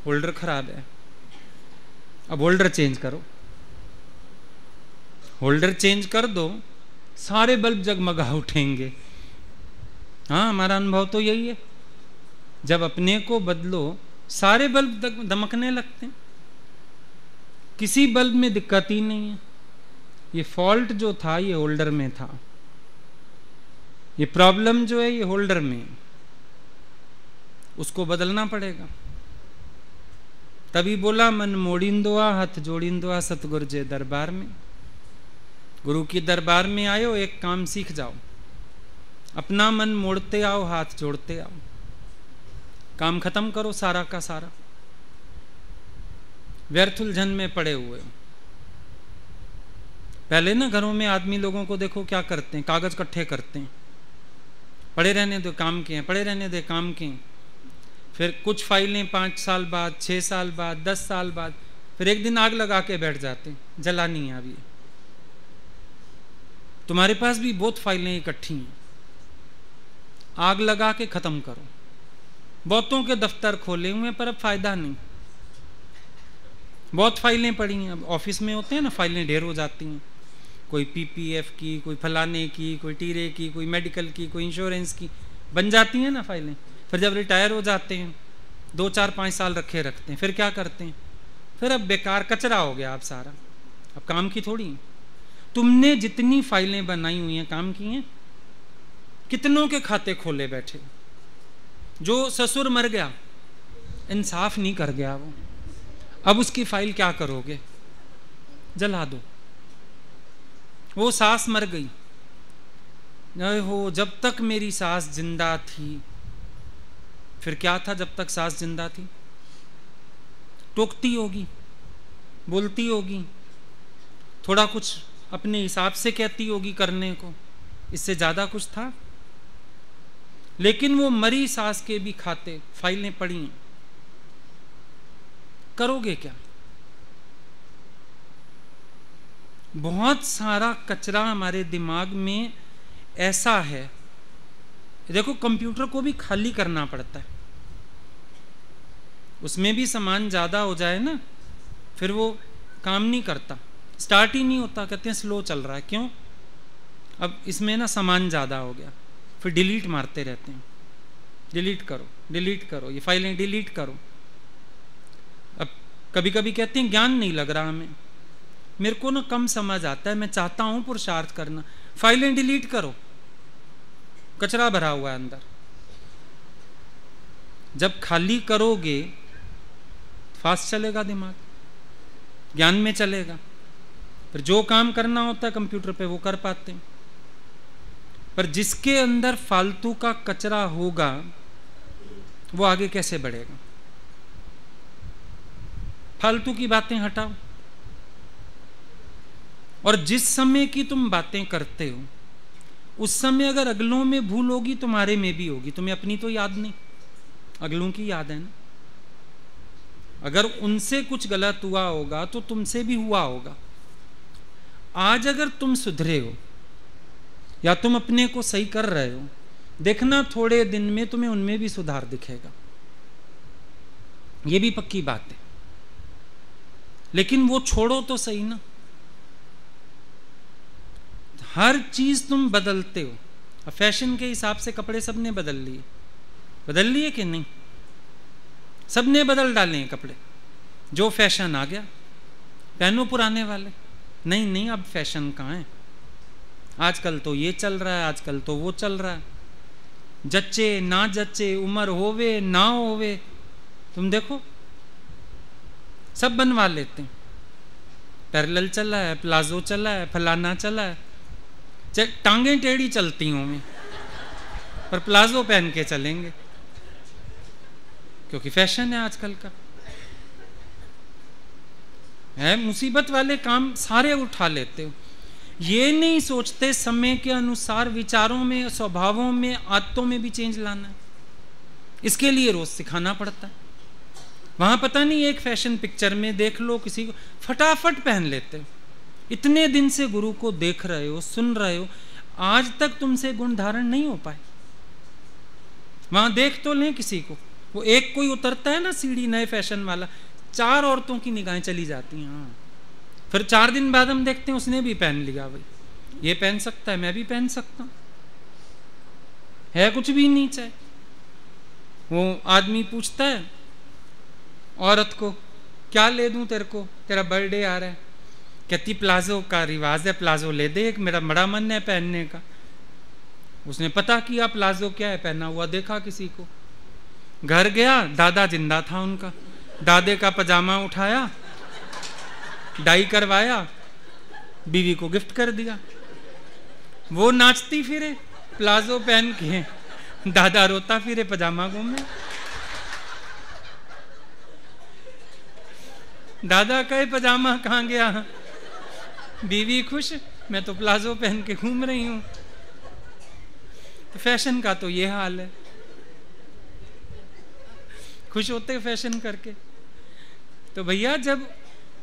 होल्डर खराब है। अब होल्डर चेंज करो, होल्डर चेंज कर दो, सारे बल्ब जगमगा उठेंगे। हाँ, हमारा अनुभव तो यही है। जब अपने को बदलो सारे बल्ब दमकने लगते हैं, किसी बल्ब में दिक्कत ही नहीं है। ये फॉल्ट जो था ये होल्डर में था, ये प्रॉब्लम जो है ये होल्डर में, उसको बदलना पड़ेगा। तभी बोला मन मोड़िंदोआ हाथ जोड़िंदोआ सतगुरु जे दरबार में। गुरु की दरबार में आयो, एक काम सीख जाओ, अपना मन मोड़ते आओ, हाथ जोड़ते आओ, काम खत्म करो सारा का सारा। व्यर्थ उलझन में पड़े हुए हो। पहले ना घरों में आदमी लोगों को देखो क्या करते हैं, कागज इकट्ठे करते हैं, पड़े रहने दो काम के हैं, पड़े रहने दे काम के हैं। फिर कुछ फाइलें 5 साल बाद, 6 साल बाद, 10 साल बाद, फिर एक दिन आग लगा के बैठ जाते हैं, जलानी है अभी। तुम्हारे पास भी बहुत फाइलें इकट्ठी हैं, आग लगा के खत्म करो। बहुतों के दफ्तर खोले हुए हैं पर अब फायदा नहीं, बहुत फाइलें पड़ी हैं। अब ऑफिस में होते हैं ना, फाइलें ढेर हो जाती हैं, कोई पीपीएफ की, कोई फलाने की, कोई टीरे की, कोई मेडिकल की, कोई इंश्योरेंस की, बन जाती हैं ना फाइलें। फिर जब रिटायर हो जाते हैं 2, 4, 5 साल रखे रखते हैं, फिर क्या करते हैं, फिर अब बेकार कचरा हो गया अब सारा, अब काम की थोड़ी है। तुमने जितनी फाइलें बनाई हुई हैं काम की हैं, कितनों के खाते खोले बैठे। जो ससुर मर गया, इंसाफ नहीं कर गया वो, अब उसकी फाइल क्या करोगे, जला दो। वो सास मर गई, हो जब तक मेरी सास जिंदा थी, फिर क्या था जब तक सास जिंदा थी, टोकती होगी, बोलती होगी, थोड़ा कुछ अपने हिसाब से कहती होगी करने को, इससे ज्यादा कुछ था। लेकिन वो मरी सास के भी खाते फाइलें पड़ी हैं, करोगे क्या। बहुत सारा कचरा हमारे दिमाग में ऐसा है। देखो कंप्यूटर को भी खाली करना पड़ता है, उसमें भी सामान ज्यादा हो जाए ना, फिर वो काम नहीं करता, स्टार्ट ही नहीं होता, कहते हैं स्लो चल रहा है। क्यों, अब इसमें ना सामान ज्यादा हो गया, फिर डिलीट मारते रहते हैं, डिलीट करो डिलीट करो, ये फाइलें डिलीट करो। अब कभी कभी कहते हैं ज्ञान नहीं लग रहा हमें, मेरे को ना कम समझ आता है, मैं चाहता हूं पुरुषार्थ करना, फाइलें डिलीट करो, कचरा भरा हुआ है अंदर। जब खाली करोगे फास्ट चलेगा दिमाग, ज्ञान में चलेगा। पर जो काम करना होता है कंप्यूटर पे वो कर पाते हैं। पर जिसके अंदर फालतू का कचरा होगा वो आगे कैसे बढ़ेगा? फालतू की बातें हटाओ। और जिस समय की तुम बातें करते हो उस समय अगर अगलों में भूल होगी तुम्हारे में भी होगी। तुम्हें अपनी तो याद नहीं, अगलों की याद है ना। अगर उनसे कुछ गलत हुआ होगा तो तुमसे भी हुआ होगा। आज अगर तुम सुधरे हो या तुम अपने को सही कर रहे हो, देखना थोड़े दिन में तुम्हें उनमें भी सुधार दिखेगा। ये भी पक्की बात है। लेकिन वो छोड़ो तो सही ना। हर चीज तुम बदलते हो। अब फैशन के हिसाब से कपड़े सबने बदल लिए कि नहीं? सबने बदल डाले हैं कपड़े। जो फैशन आ गया पहनो पुराने वाले। नहीं, अब फैशन कहाँ है? आजकल तो ये चल रहा है, आजकल तो वो चल रहा है। जच्चे ना जच्चे, उम्र होवे ना होवे, तुम देखो सब बनवा लेते हैं। पैरेलल चला है, प्लाजो चला है, फलाना चला है। टांगें टेढ़ी चलती हों में, पर प्लाजो पहन के चलेंगे क्योंकि फैशन है आजकल का। है मुसीबत वाले काम सारे उठा लेते हो। ये नहीं सोचते समय के अनुसार विचारों में, स्वभावों में, आदतों में भी चेंज लाना है। इसके लिए रोज सिखाना पड़ता है। वहां पता नहीं एक फैशन पिक्चर में देख लो किसी को, फटाफट पहन लेते हो। इतने दिन से गुरु को देख रहे हो, सुन रहे हो, आज तक तुमसे गुण धारण नहीं हो पाए। वहां देख तो लें किसी को, वो एक कोई उतरता है ना सीढ़ी नए फैशन वाला, 4 औरतों की निगाहें चली जाती हैं। हाँ, फिर 4 दिन बाद हम देखते हैं उसने भी पहन लिया। भाई ये पहन सकता है, मैं भी पहन सकता हूं। है कुछ भी नीचे। वो आदमी पूछता है औरत को, क्या ले दूं तेरे को, तेरा बर्थडे आ रहा है। कहती प्लाजो का रिवाज है, प्लाजो ले दे एक, मेरा बड़ा मन है पहनने का। उसने पता किया प्लाजो क्या है, पहना हुआ देखा किसी को। घर गया, दादा जिंदा था उनका। दादे का पजामा उठाया, डाई करवाया, बीवी को गिफ्ट कर दिया। वो नाचती फिरे प्लाजो पहन के, दादा रोता फिरे पजामा घूमे। दादा कहे पजामा कहाँ गया, बीवी खुश, मैं तो प्लाजो पहन के घूम रही हूं। तो फैशन का तो ये हाल है। खुश होते फैशन करके। तो भैया जब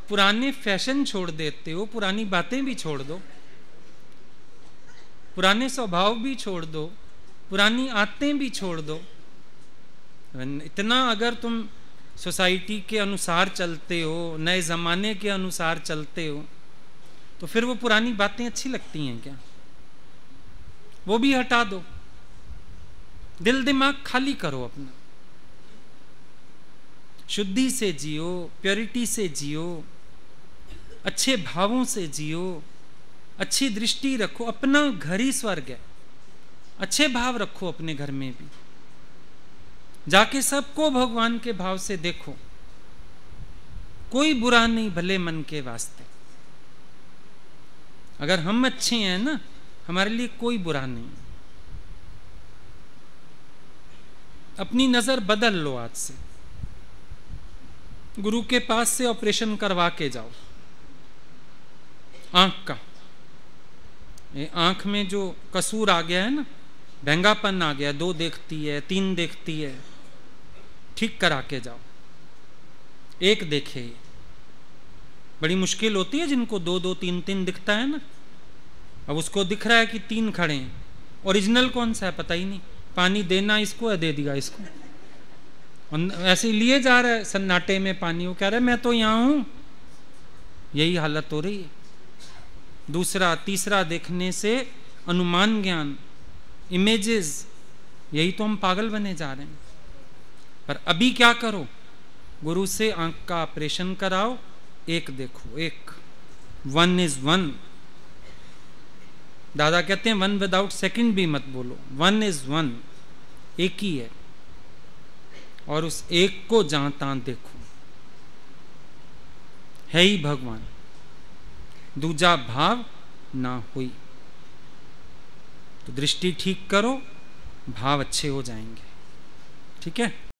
पुराने फैशन छोड़ देते हो, पुरानी बातें भी छोड़ दो, पुराने स्वभाव भी छोड़ दो, पुरानी आदतें भी छोड़ दो। इतना अगर तुम सोसाइटी के अनुसार चलते हो, नए जमाने के अनुसार चलते हो, तो फिर वो पुरानी बातें अच्छी लगती हैं क्या? वो भी हटा दो। दिल दिमाग खाली करो अपना। शुद्धि से जियो, प्योरिटी से जियो, अच्छे भावों से जियो, अच्छी दृष्टि रखो। अपना घर ही स्वर्ग है। अच्छे भाव रखो अपने घर में भी। जाके सबको भगवान के भाव से देखो। कोई बुरा नहीं भले मन के वास्ते। अगर हम अच्छे हैं ना, हमारे लिए कोई बुरा नहीं। अपनी नजर बदल लो आज से। गुरु के पास से ऑपरेशन करवा के जाओ आंख का। ये आंख में जो कसूर आ गया है ना, भंगापन आ गया, 2 देखती है, 3 देखती है, ठीक करा के जाओ। 1 देखे। बड़ी मुश्किल होती है जिनको 2-2, 3-3 दिखता है ना। अब उसको दिख रहा है कि 3 खड़े हैं, ओरिजिनल कौन सा है पता ही नहीं। पानी देना इसको है, दे दिया इसको, ऐसे लिए जा रहा है सन्नाटे में पानी। वो कह रहा है मैं तो यहां हूं। यही हालत हो रही है। दूसरा तीसरा देखने से अनुमान ज्ञान, इमेजेस, यही तो हम पागल बने जा रहे हैं। पर अभी क्या करो, गुरु से आंख का ऑपरेशन कराओ। 1 देखो, 1, 1 is 1। दादा कहते हैं 1 विदाउट सेकंड भी मत बोलो। 1 is 1, एक ही है। और उस एक को जहाँ तहाँ देखो, है ही भगवान, दूजा भाव ना हुई। तो दृष्टि ठीक करो, भाव अच्छे हो जाएंगे। ठीक है।